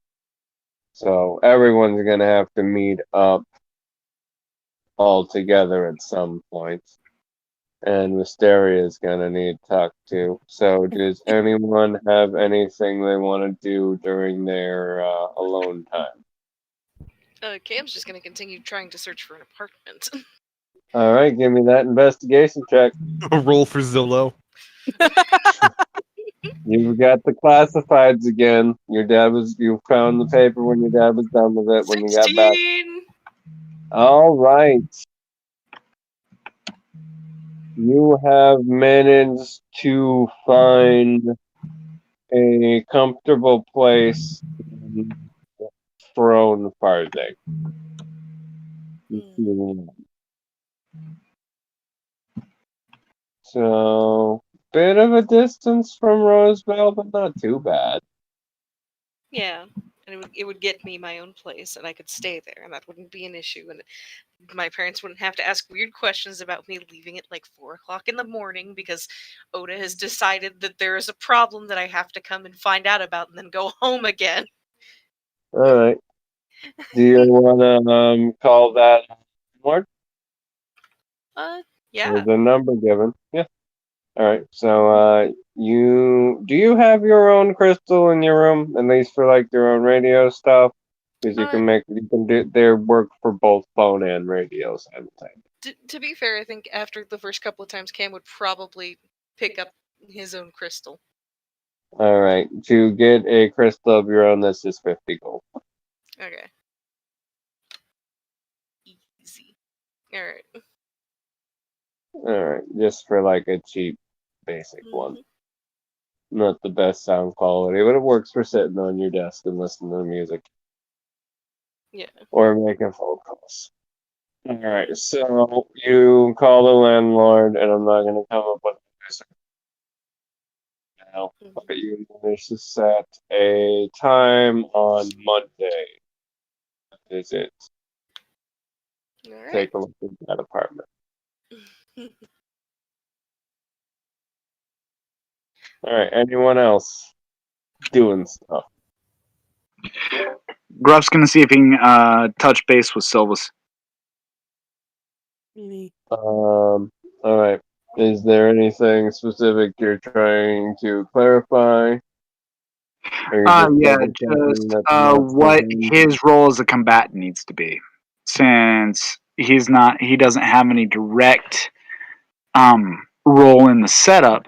So everyone's gonna have to meet up all together at some point. And Wisteria is gonna need talk to. So does anyone have anything they want to do during their alone time? Cam's just gonna continue trying to search for an apartment. All right, give me that investigation check. Roll for Zillow. You've got the classifieds again. You found the paper when your dad was done with it when you got back. 16! All right. You have managed to find a comfortable place in Throne Farthing. So, bit of a distance from Roseville, but not too bad. Yeah, and it would get me my own place, and I could stay there, and that wouldn't be an issue, and my parents wouldn't have to ask weird questions about me leaving at like 4 o'clock in the morning because Oda has decided that there is a problem that I have to come and find out about and then go home again. All right. Do you want to call that landlord? Yeah. There's a number given. Yeah. All right. So, do you have your own crystal in your room, at least for like your own radio stuff? Because you can do their work for both phone and radios at the time. To be fair, I think after the first couple of times, Cam would probably pick up his own crystal. All right. To get a crystal of your own, that's just 50 gold. Okay. Easy. All right. All right. Just for like a cheap, basic one. Not the best sound quality, but it works for sitting on your desk and listening to music. Yeah. Or making phone calls. All right. So you call the landlord, and I'm not going to come up with this now, but you manage to set a time on Monday. Visit. All right. Take a look at that apartment. All right. Anyone else doing stuff? Gruff's gonna see if he can touch base with Silvus. All right. Is there anything specific you're trying to clarify? Yeah, just what his role as a combatant needs to be, since he doesn't have any direct role in the setup.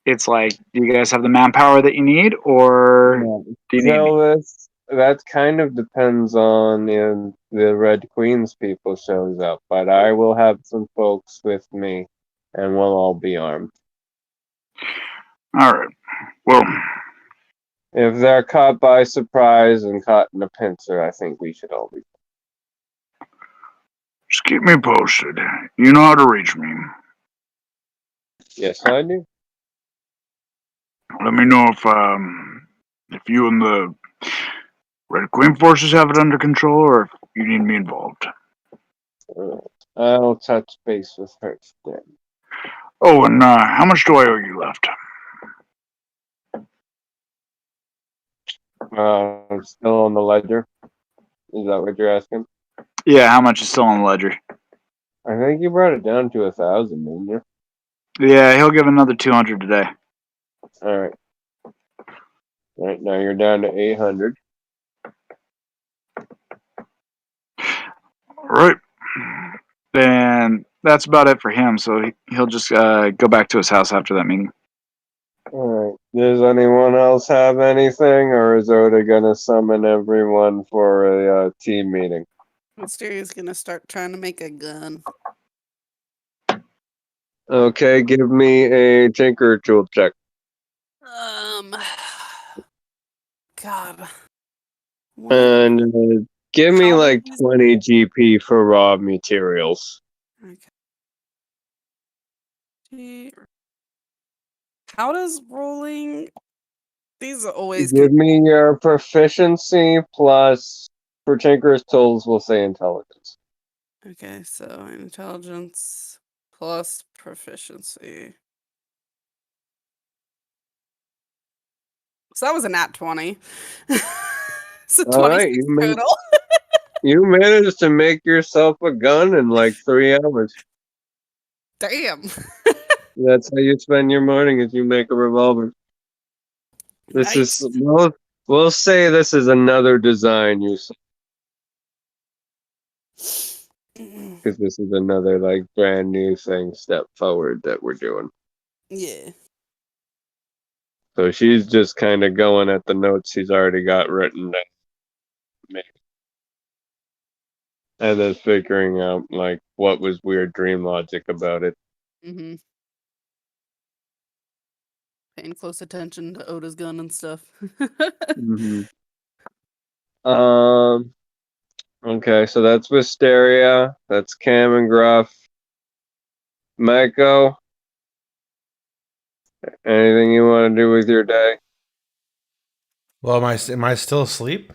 It's like, do you guys have the manpower that you need, or do you need me? That kind of depends on the Red Queen's people shows up, but I will have some folks with me, and we'll all be armed. All right. Well, if they're caught by surprise and caught in a pincer, I think we should all be. Just keep me posted. You know how to reach me. Yes, I do. Let me know if you and the Red Queen forces have it under control, or if you need me involved. I'll touch base with her then. Oh, and how much do I owe you left? Still on the ledger. Is that what you're asking? Yeah, how much is still on the ledger? I think you brought it down to 1,000, didn't you? Yeah, he'll give another 200 today. All right. All right, now you're down to 800. All right. Then that's about it for him. So he'll just go back to his house after that meeting. All right. Does anyone else have anything, or is Oda gonna summon everyone for a team meeting? Mysteria's gonna start trying to make a gun. Okay, give me a tinker tool check. God. And give me like 20 GP for raw materials. Okay. How does rolling? These are always. Give me your proficiency plus, for tinker's tools, we'll say intelligence. Okay, so intelligence plus proficiency. So that was a nat 20. So 26 total. You managed to make yourself a gun in like 3 hours. Damn. That's how you spend your morning, is you make a revolver. This is we'll say this is another design you saw. Because this is another like brand new step forward that we're doing. Yeah. So she's just kind of going at the notes she's already got written down. And then figuring out like what was weird dream logic about it. Mm-hmm. Paying close attention to Oda's gun and stuff. Mm-hmm. Okay, so that's Wisteria. That's Cam and Gruff. Mako, anything you want to do with your day? Well, am I still asleep?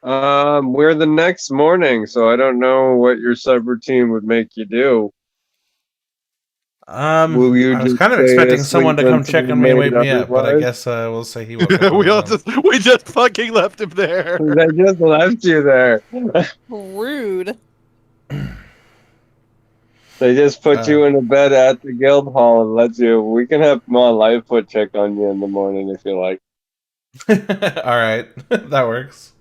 We're the next morning, so I don't know what your subroutine would make you do. Will you I was just kind of stay expecting someone asleep to come until check you on me and made wake me up, but I otherwise? guess we'll say he woke up. On his own. we just fucking left him there. They just left you there. Rude. They just put you in a bed at the guild hall and let you. We can have Mon Lightfoot check on you in the morning if you like. All right, that works.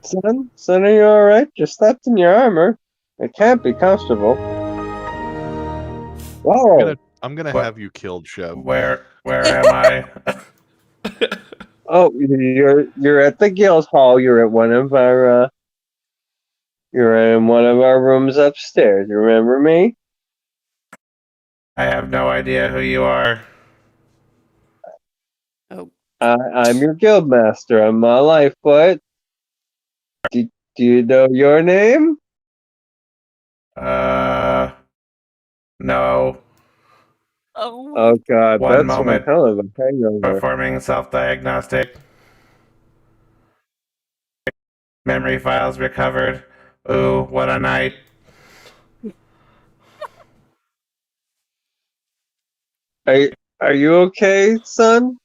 Son, are you all right? You slept in your armor. It can't be comfortable. Whoa! I'm gonna What? have you killed, Chev. Where am I? Oh, you're at the guild hall. You're at one of our. You're in one of our rooms upstairs. You remember me? I have no idea who you are. Oh, I'm your guild master. I'm my Lightfoot. Do you know your name? No. oh. Oh God, One that's moment. one hell of a hangover. Performing self-diagnostic. Memory files recovered. Ooh, what a night. Are you okay, son?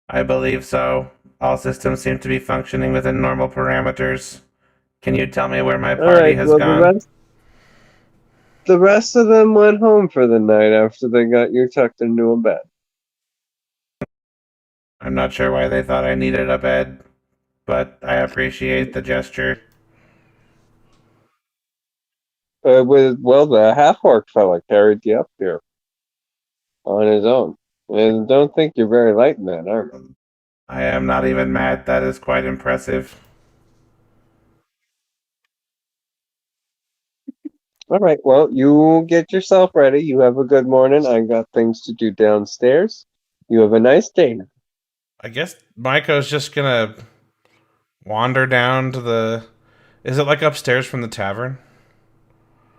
I believe so. All systems seem to be functioning within normal parameters. Can you tell me where my All party right. has Well, gone? the rest of them went home for the night after they got you tucked into a bed. I'm not sure why they thought I needed a bed, but I appreciate the gesture. The half-orc fella carried you up here on his own. And don't think you're very light in that armor. I am not even mad. That is quite impressive. All right. Well, you get yourself ready. You have a good morning. I got things to do downstairs. You have a nice day now. I guess Maiko's just gonna wander down to the. Is it like upstairs from the tavern?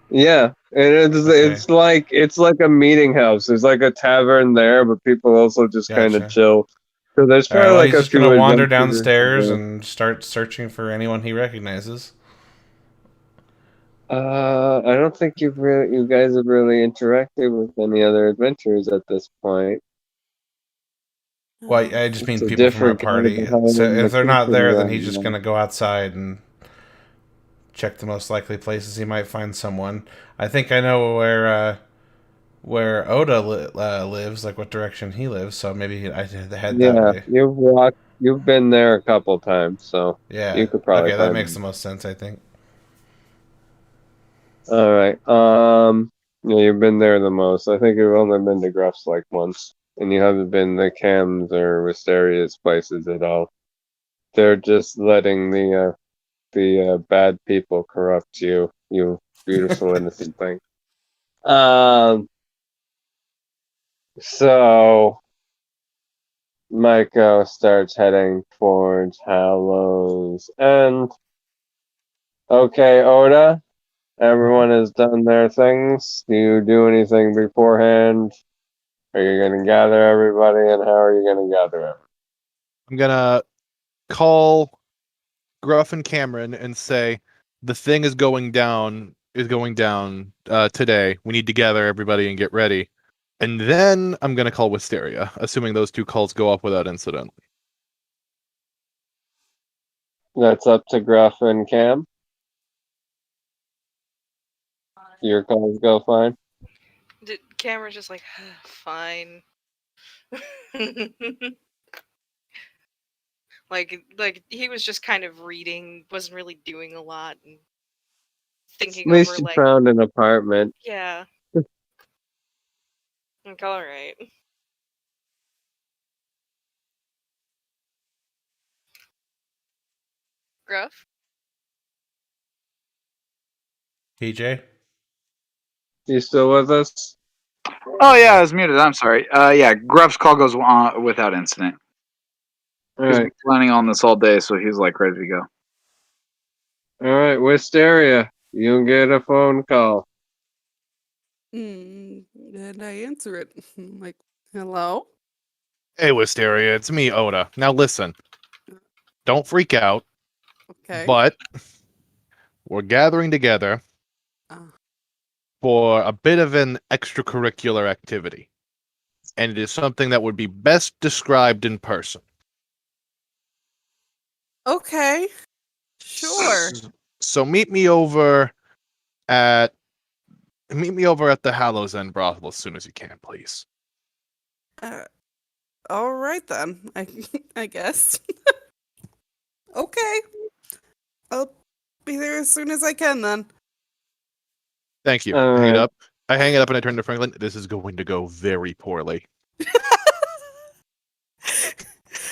Yeah, and it's like a meeting house. There's like a tavern there, but people also just kind of Gotcha. chill. So there's All right, probably well, like he's a just few gonna wander adventurers downstairs there. and start searching for anyone he recognizes. I don't think you guys have really interacted with any other adventurers at this point. Well, I just It's mean a people from our different kind of party. behind So the if they're not curtain there, then right he's just now. gonna go outside and check the most likely places he might find someone. I think I know where Oda lives, like what direction he lives. So maybe I head that Yeah, way. you've been there a couple times, so Yeah. you could probably Okay, that find makes them. the most sense. I think. All right. Yeah, you've been there the most. I think you've only been to Gruff's like once, and you haven't been to Cam's or Wisteria's places at all. They're just letting the bad people corrupt you, you beautiful innocent thing. So Maiko starts heading towards Hallows End. Okay, Oda. Everyone has done their things. Do you do anything beforehand? Are you going to gather everybody, and how are you going to gather everybody? I'm gonna call Gruff and Cameron and say the thing is going down today. We need to gather everybody and get ready. And then I'm gonna call Wisteria, assuming those two calls go off without incident. That's up to Gruff and Cam. Your calls go fine. Cameron's just like, fine. like he was just kind of reading, wasn't really doing a lot, and thinking At least over you like, found an apartment. yeah. Like, all right. Gruff? PJ. You still with us? Oh yeah, I was muted. I'm sorry. Yeah, Gruff's call goes on without incident. All He's right. been planning on this all day, so he's like ready to go. All right, Wisteria, you get a phone call. And I answer it. I'm like, hello? Hey, Wisteria, it's me, Oda. Now listen, don't freak out, Okay. but we're gathering together Uh, for a bit of an extracurricular activity. And it is something that would be best described in person. Okay. Sure. So meet me over at the Hallows End brothel as soon as you can, please. All right then. I guess. Okay. I'll be there as soon as I can then. Thank you. Hang it up. I hang it up and I turn to Franklin. This is going to go very poorly.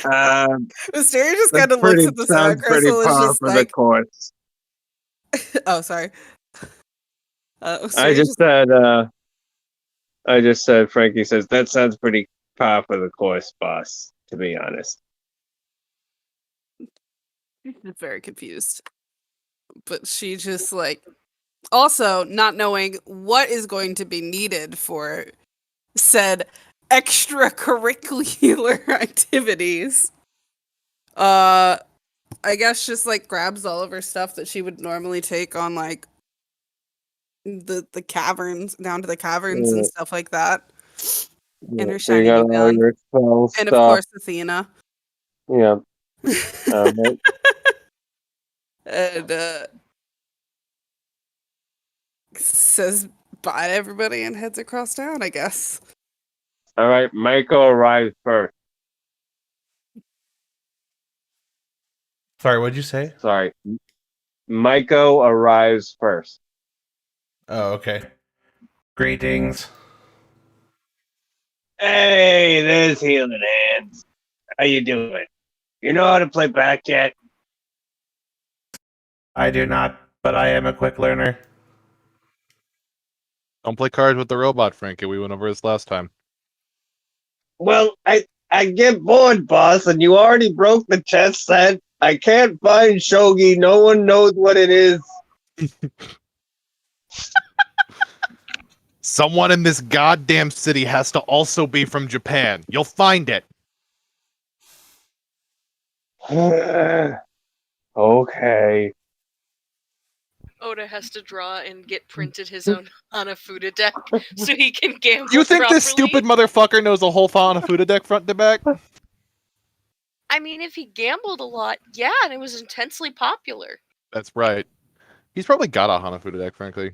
Mysterio just kind of looks at the Star Crystal and is just like, the course. "Oh, sorry." I just said. Frankie says that sounds pretty par for the course, boss. To be honest, she's just very confused, but she just like also not knowing what is going to be needed for said extracurricular activities. I guess just like grabs all of her stuff that she would normally take on like the caverns, down to the caverns and stuff like that. And her shiny new gun. And of course Athena. Yeah. And says bye to everybody and heads across town, I guess. All right, Michael arrives first. Sorry, what'd you say? Sorry. Maiko arrives first. Oh, okay. Greetings. Hey, there's Healing Hands. How you doing? You know how to play blackjack? I do not, but I am a quick learner. Don't play cards with the robot, Frankie. We went over this last time. Well, I get bored, boss, and you already broke the chess set. I can't find shogi. No one knows what it is. Someone in this goddamn city has to also be from Japan. You'll find it. Okay. Oda has to draw and get printed his own Hanafuda deck so he can gamble. You think this properly. stupid motherfucker knows the whole Hanafuda deck front to back? I mean, if he gambled a lot, yeah, and it was intensely popular. That's right. He's probably got a Hanafuda deck, frankly.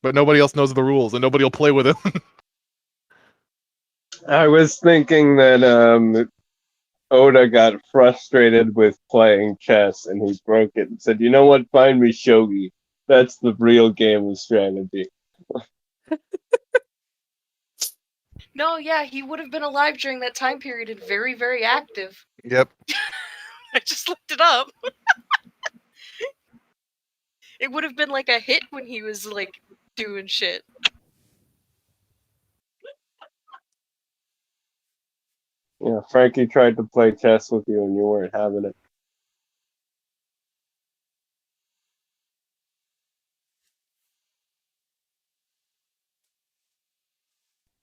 But nobody else knows the rules, and nobody will play with him. I was thinking that Oda got frustrated with playing chess, and he broke it and said, "You know what? Find me shogi. That's the real game of strategy." No, yeah, he would have been alive during that time period and very, very active. Yep. I just looked it up. It would have been like a hit when he was like doing shit. Yeah, Frankie tried to play chess with you and you weren't having it.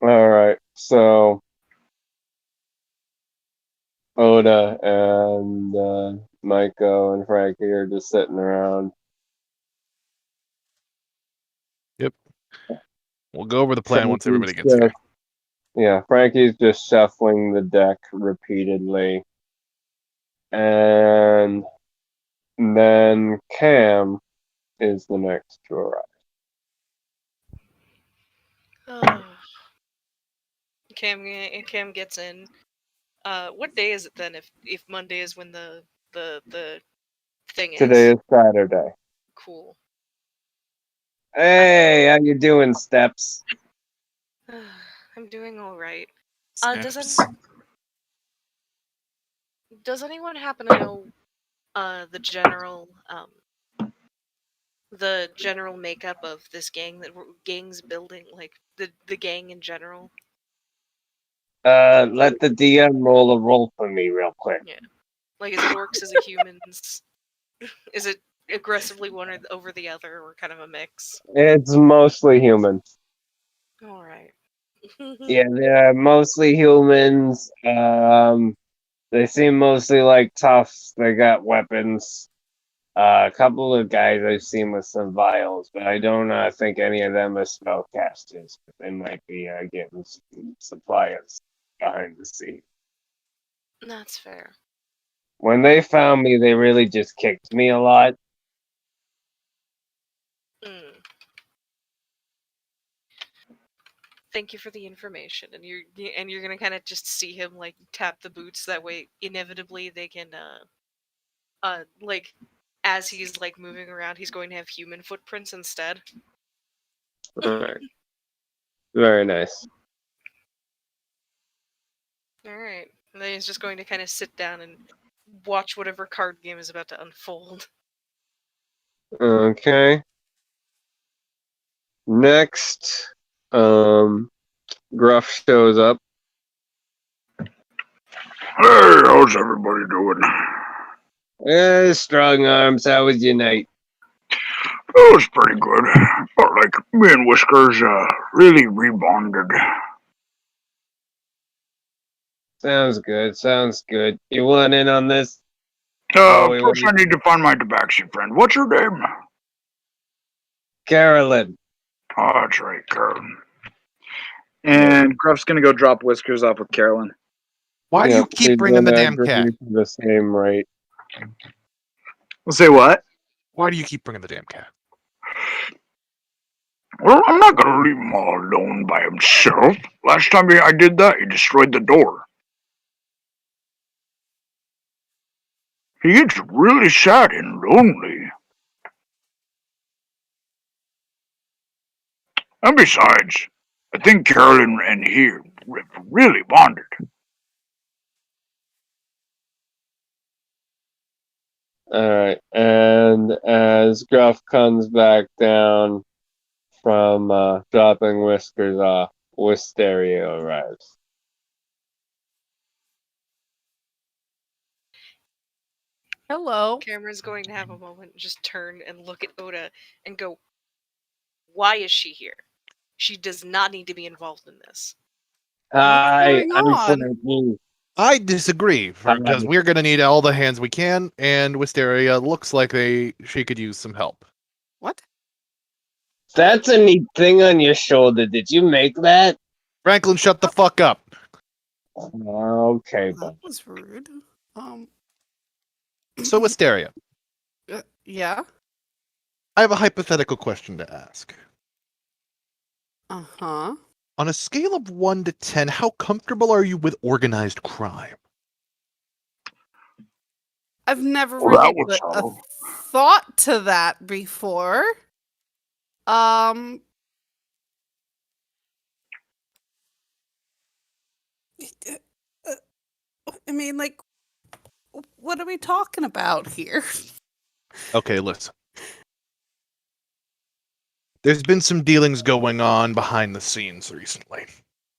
Alright, so Oda and Maiko and Frankie are just sitting around. Yep. We'll go over the plan once everybody gets here. Yeah, Frankie's just shuffling the deck repeatedly. And then Cam is the next to arrive. Cam gets in. What day is it then? If Monday is when the thing is? Today is Saturday. Cool. Hey, how you doing, Steps? I'm doing all right. Does anyone happen to know the general makeup of this gang's building, like the gang in general? Let the DM roll a roll for me real quick. Yeah. Like, is it orcs, is it humans? Is it aggressively one over the other, or kind of a mix? It's mostly humans. Alright. Yeah, they're mostly humans. They seem mostly like tough. They got weapons. A couple of guys I've seen with some vials, but I don't think any of them are spellcasters. They might be getting some supplies behind the scenes. That's fair. When they found me, they really just kicked me a lot. Mm. Thank you for the information, and you're gonna kind of just see him like tap the boots. That way, inevitably, they can like as he's like moving around, he's going to have human footprints instead. All right. Very nice. All right, and then he's just going to kind of sit down and watch whatever card game is about to unfold. Okay. Next, Gruff shows up. Hey, how's everybody doing? Strong arms. How was your night? It was pretty good. Felt like me and Whiskers really rebonded. Sounds good. Sounds good. You want in on this? First I need to find my tabaxi friend. What's your name? Carolyn. Oh, that's right, Carolyn. And Gruff's gonna go drop Whiskers off with Carolyn. Why do you keep bringing the damn cat? The same rate. We'll say what? Why do you keep bringing the damn cat? Well, I'm not gonna leave him all alone by himself. Last time I did that, he destroyed the door. He gets really sad and lonely. And besides, I think Carolyn and he really bonded. Alright, and as Gruff comes back down from dropping Whiskers off, Wisteria arrives. Hello. Cameron's going to have a moment, just turn and look at Oda and go, why is she here? She does not need to be involved in this. Hi, going I'm on? Frankie. I disagree, because we're going to need all the hands we can, and Wisteria looks like she could use some help. What? That's a neat thing on your shoulder. Did you make that? Franklin, shut the fuck up. Okay, That was rude. So, Wisteria, Yeah. I have a hypothetical question to ask. Uh-huh. On a scale of 1 to 10, how comfortable are you with organized crime? I've never Well, that really was put a all. thought to that before. I mean, like, what are we talking about here? Okay, listen. There's been some dealings going on behind the scenes recently.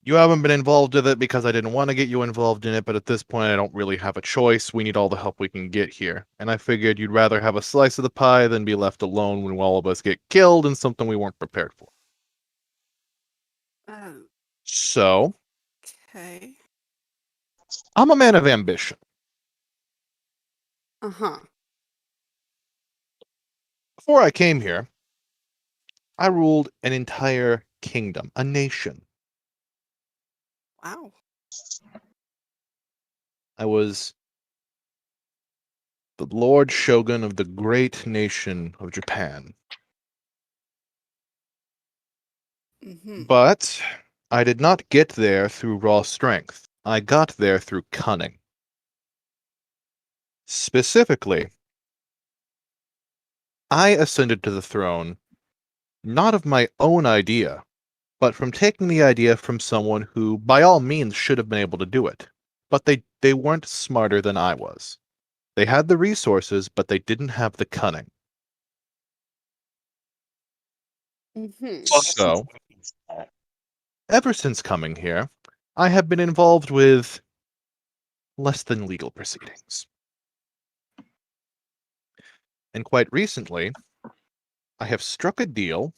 You haven't been involved with it because I didn't want to get you involved in it, but at this point I don't really have a choice. We need all the help we can get here. And I figured you'd rather have a slice of the pie than be left alone when all of us get killed in something we weren't prepared for. So, Okay. I'm a man of ambition. Uh-huh. Before I came here, I ruled an entire kingdom, a nation. Wow. I was the Lord Shogun of the great nation of Japan. Mm-hmm. But I did not get there through raw strength. I got there through cunning. Specifically, I ascended to the throne not of my own idea, but from taking the idea from someone who, by all means, should have been able to do it. But they weren't smarter than I was. They had the resources, but they didn't have the cunning. Mm-hmm. So, ever since coming here, I have been involved with less than legal proceedings. And quite recently, I have struck a deal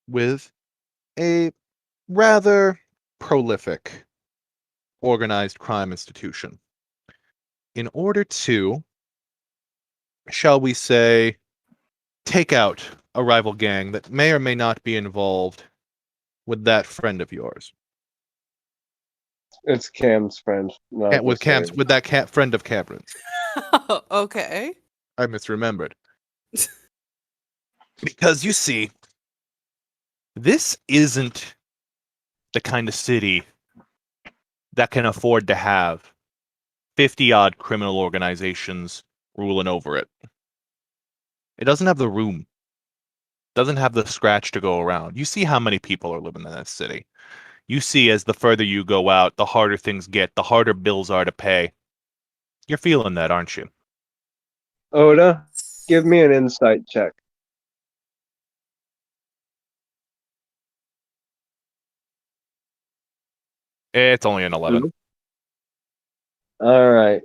with a rather prolific organized crime institution in order to shall we say, take out a rival gang that may or may not be involved with that friend of yours. It's Cam's friend, not With that friend of Cameron's. Okay. I misremembered. Because you see, this isn't the kind of city that can afford to have 50-odd criminal organizations ruling over it. It doesn't have the room. Doesn't have the scratch to go around. You see how many people are living in this city. You see as the further you go out, the harder things get, the harder bills are to pay. You're feeling that, aren't you? Oda, give me an insight check. It's only an 11. All right.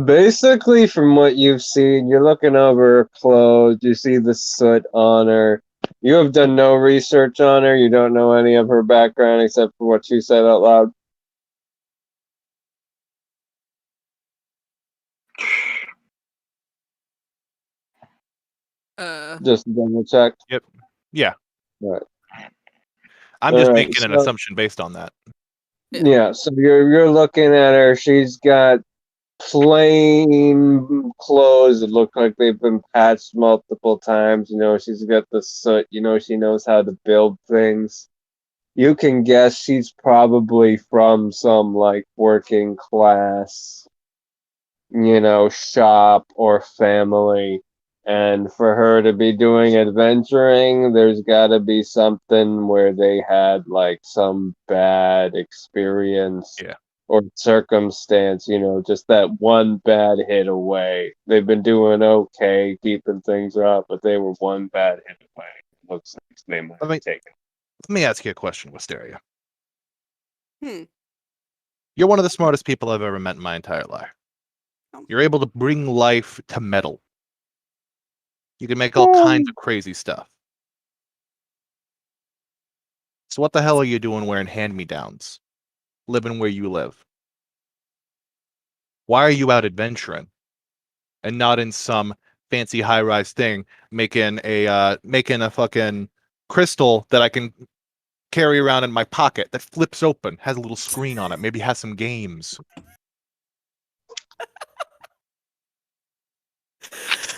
Basically, from what you've seen, you're looking over her clothes. You see the soot on her. You have done no research on her. You don't know any of her background except for what she said out loud. Just double check. Yep. Yeah. Right. I'm just making an assumption based on that. Yeah, so you're looking at her. She's got plain clothes that look like they've been patched multiple times. You know, she's got the soot. You know, she knows how to build things. You can guess she's probably from some like working class, you know, shop or family. And for her to be doing adventuring, there's got to be something where they had like some bad experience or circumstance, you know, just that one bad hit away. They've been doing okay, keeping things up, but they were one bad hit away. Looks like they might have taken. Let me ask you a question, Wisteria. You're one of the smartest people I've ever met in my entire life. You're able to bring life to metal. You can make all kinds of crazy stuff. So what the hell are you doing wearing hand-me-downs? Living where you live? Why are you out adventuring? And not in some fancy high-rise thing making a fucking crystal that I can carry around in my pocket that flips open, has a little screen on it, maybe has some games.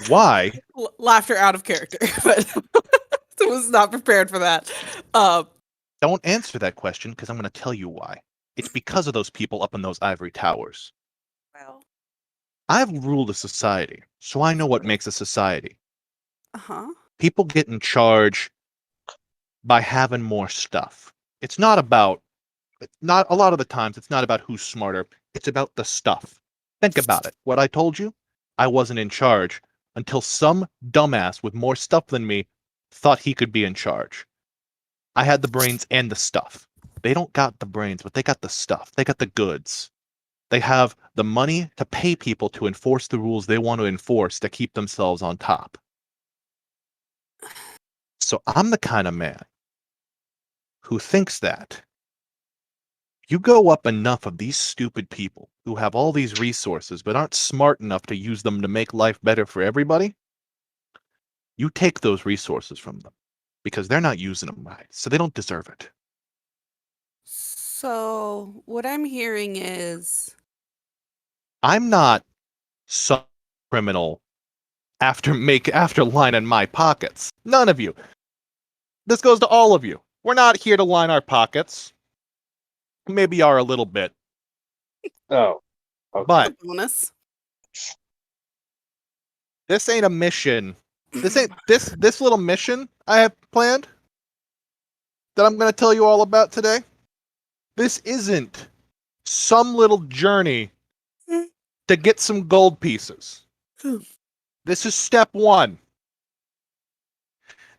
Why? Laughter out of character, but I was not prepared for that. Don't answer that question because I'm going to tell you why. It's because of those people up in those ivory towers. Well, I've ruled a society, so I know what makes a society. People get in charge by having more stuff. It's not a lot of the times, it's not about who's smarter. It's about the stuff. Think about it. What I told you, I wasn't in charge until some dumbass with more stuff than me thought he could be in charge. I had the brains and the stuff. They don't got the brains, but they got the stuff. They got the goods. They have the money to pay people to enforce the rules they want to enforce to keep themselves on top. So I'm the kind of man who thinks that you go up enough of these stupid people who have all these resources but aren't smart enough to use them to make life better for everybody, you take those resources from them because they're not using them right, so they don't deserve it. So what I'm hearing is I'm not some criminal after lining my pockets. None of you. This goes to all of you. We're not here to line our pockets. Maybe are a little bit. Oh. Okay. But bonus. This ain't a mission. This little mission I have planned that I'm going to tell you all about today. This isn't some little journey to get some gold pieces. This is step one.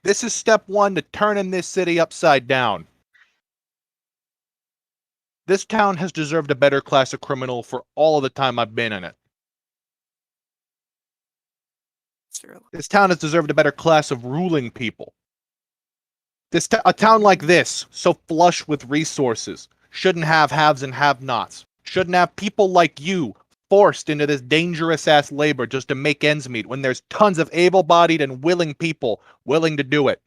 This is step one to turning this city upside down. This town has deserved a better class of criminal for all of the time I've been in it. This town has deserved a better class of ruling people. A town like this, so flush with resources, shouldn't have haves and have-nots. Shouldn't have people like you forced into this dangerous-ass labor just to make ends meet when there's tons of able-bodied and willing people willing to do it.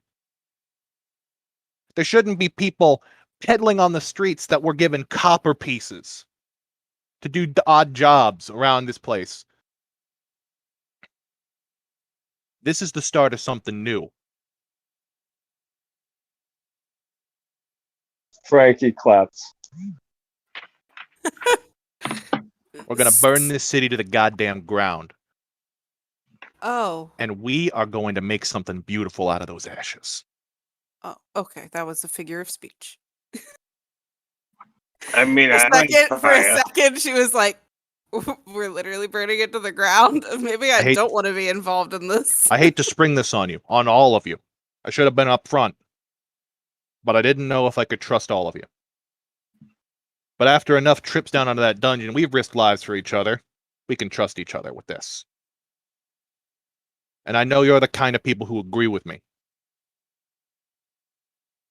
There shouldn't be people peddling on the streets that were given copper pieces to do odd jobs around this place. This is the start of something new. Frankie claps. We're going to burn this city to the goddamn ground. Oh. And we are going to make something beautiful out of those ashes. Oh, okay. That was a figure of speech. I mean, For a second, she was like, we're literally burning it to the ground. Maybe I don't want to be involved in this. I hate to spring this on you, on all of you. I should have been up front. But I didn't know if I could trust all of you. But after enough trips down into that dungeon, we've risked lives for each other. We can trust each other with this. And I know you're the kind of people who agree with me.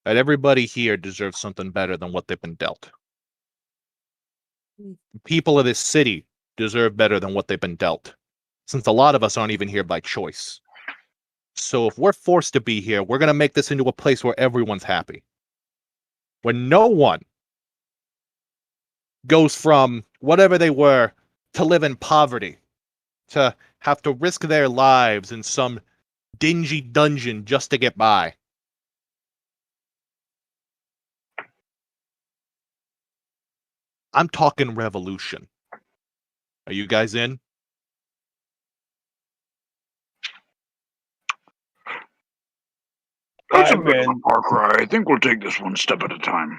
That everybody here deserves something better than what they've been dealt. People of this city deserve better than what they've been dealt, since a lot of us aren't even here by choice. So if we're forced to be here, we're going to make this into a place where everyone's happy. Where no one goes from whatever they were to live in poverty, to have to risk their lives in some dingy dungeon just to get by. I'm talking revolution. Are you guys in? That's a bit of a far cry. I think we'll take this one step at a time.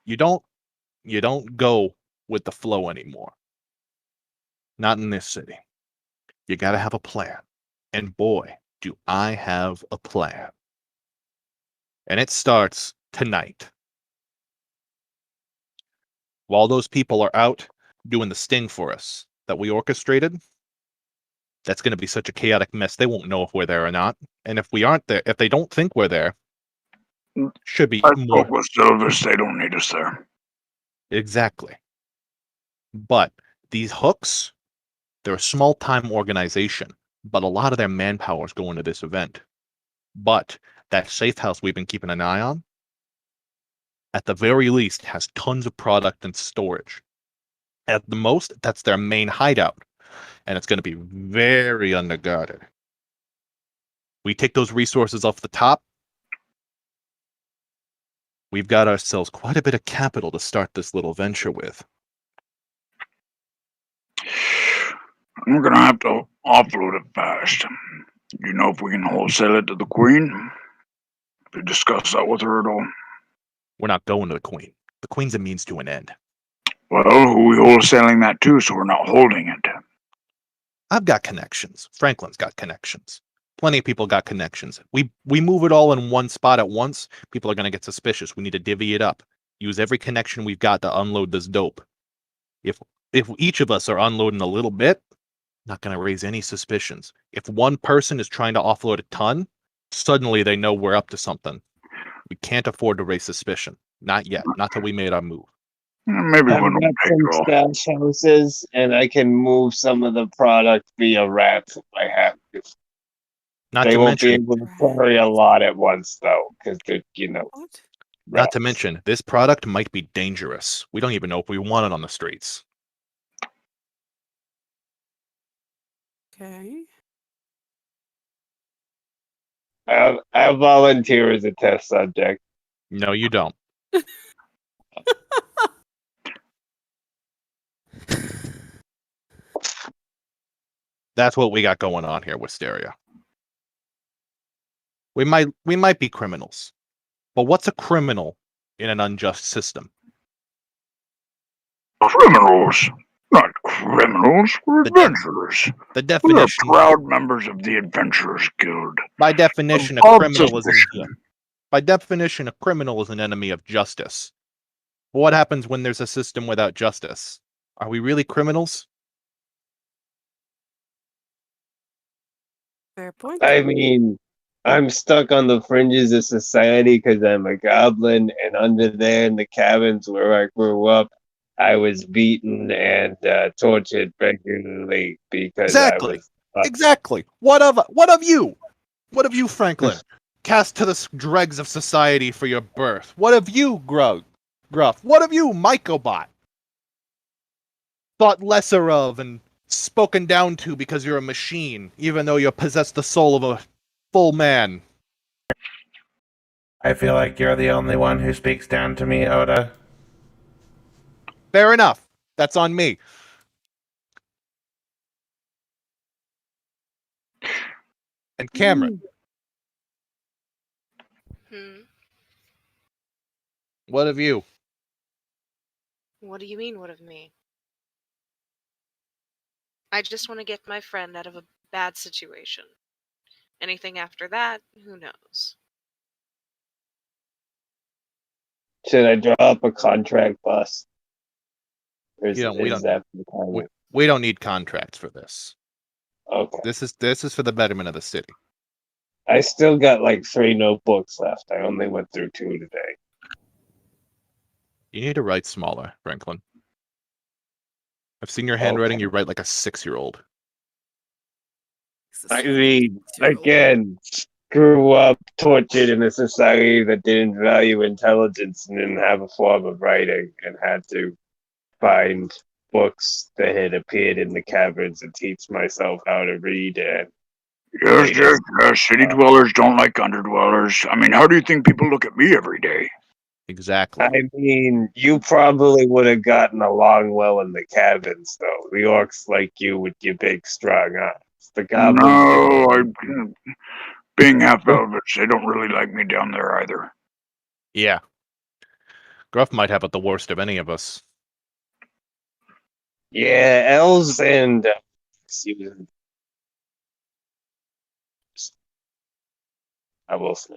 You don't go with the flow anymore. Not in this city. You gotta have a plan. And boy, do I have a plan. And it starts tonight. While those people are out doing the sting for us that we orchestrated, that's going to be such a chaotic mess, they won't know if we're there or not. And if we aren't there, if they don't think we're there, should be I more. spoke with Silvis, they don't need us there. Exactly. But these hooks, they're a small-time organization, but a lot of their manpower is going to this event. But that safe house we've been keeping an eye on, at the very least, has tons of product and storage. At the most, that's their main hideout, and it's going to be very underguarded. We take those resources off the top, we've got ourselves quite a bit of capital to start this little venture with. We're going to have to offload it fast. You know if we can wholesale it to the Queen? Did you discuss that with her at all? We're not going to the Queen. The Queen's a means to an end. Well, who are we wholesaling that to so we're not holding it? I've got connections. Franklin's got connections. Plenty of people got connections. We move it all in one spot at once, people are going to get suspicious. We need to divvy it up. Use every connection we've got to unload this dope. If each of us are unloading a little bit, not going to raise any suspicions. If one person is trying to offload a ton, suddenly they know we're up to something. We can't afford to raise suspicion. Not yet. Not till we made our move. Maybe I've when we got some stash houses, and I can move some of the product via rats if I have to. Not They to won't be mention, able to carry a lot at once, though, because they're, not to rats. mention, this product might be dangerous. We don't even know if we want it on the streets. Okay. I volunteer as a test subject. No, you don't. That's what we got going on here, Wisteria. We might be criminals. But what's a criminal in an unjust system? Criminals? Not criminals. We're adventurers. The We are definition, proud members of the Adventurers Guild. by definition, a Above criminal is suspicion. by definition, a criminal is an enemy of justice. But what happens when there's a system without justice? Are we really criminals? Fair point. I mean, I'm stuck on the fringes of society because I'm a goblin, and under there in the cabins where I grew up, I was beaten and tortured regularly because I Exactly. was. Exactly. What of you? What of you, Franklin? Cast to the dregs of society for your birth. What of you, Gruff? What of you, Mycobot? Thought lesser of and spoken down to because you're a machine, even though you possess the soul of a full man. I feel like you're the only one who speaks down to me, Oda. Fair enough. That's on me. And Cameron, what of you? What do you mean, what of me? I just want to get my friend out of a bad situation. Anything after that, who knows? Should I draw up a contract bust? Or is, We is that the kind we don't need contracts for this. Okay. This is for the betterment of the city. I still got like 3 notebooks left. I only went through 2 today. You need to write smaller, Franklin. I've seen your handwriting. Okay. You write like a 6-year-old. I mean, again, grew up tortured in a society that didn't value intelligence and didn't have a form of writing and had to find books that had appeared in the caverns and teach myself how to read. And Yes. City dwellers don't like underdwellers. I mean, how do you think people look at me every day? Exactly. I mean, you probably would have gotten along well in the caverns, though. The orcs like you with your big, strong arms. The goblins. No, being half elvish, they don't really like me down there either. Yeah. Gruff might have it the worst of any of us. Yeah, elves and I will say.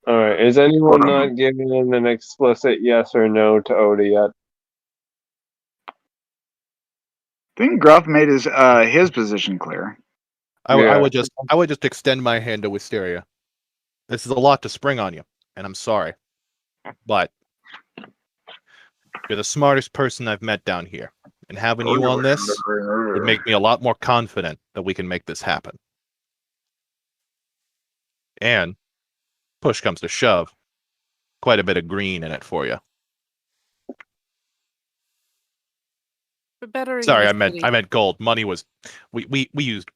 All right. Is anyone not giving an explicit yes or no to Oda yet? I think Gruff made his position clear. I would just extend my hand to Wisteria. This is a lot to spring on you, and I'm sorry. But you're the smartest person I've met down here. And having you on this would make me a lot more confident that we can make this happen. And push comes to shove, quite a bit of green in it for you. Sorry, I meant gold. Money was we used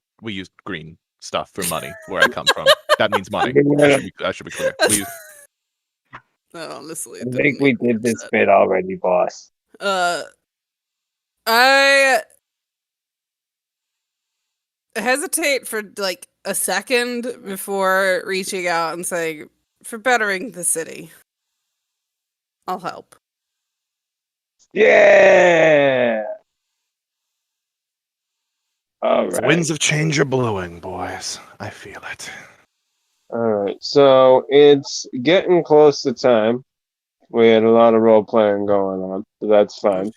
green stuff for money where I come from. That means money. That should be clear. No, honestly, I think we did this bit already, boss. I hesitate for like a second before reaching out and saying, for bettering the city, I'll help. Yeah. All right. The winds of change are blowing, boys. I feel it. All right. So it's getting close to time. We had a lot of role playing going on, so that's fine.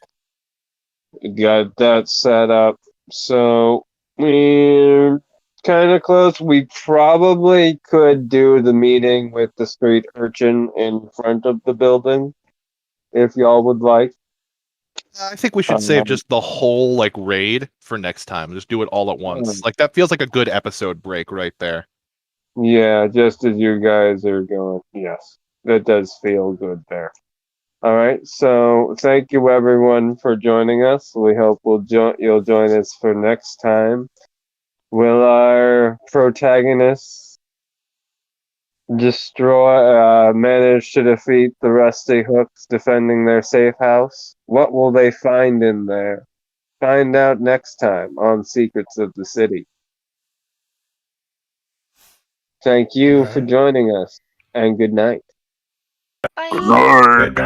We got that set up. So we're kind of close. We probably could do the meeting with the street urchin in front of the building, if y'all would like. I think we should save just the whole like raid for next time. Just do it all at once. Like that feels like a good episode break right there. Yeah, just as you guys are going. Yes, that does feel good there. All right, so thank you everyone for joining us. We hope you'll join us for next time. Will our protagonists manage to defeat the Rusty Hooks defending their safe house? What will they find in there? Find out next time on Secrets of the City. Thank you for joining us, and good night. Bye. Good night.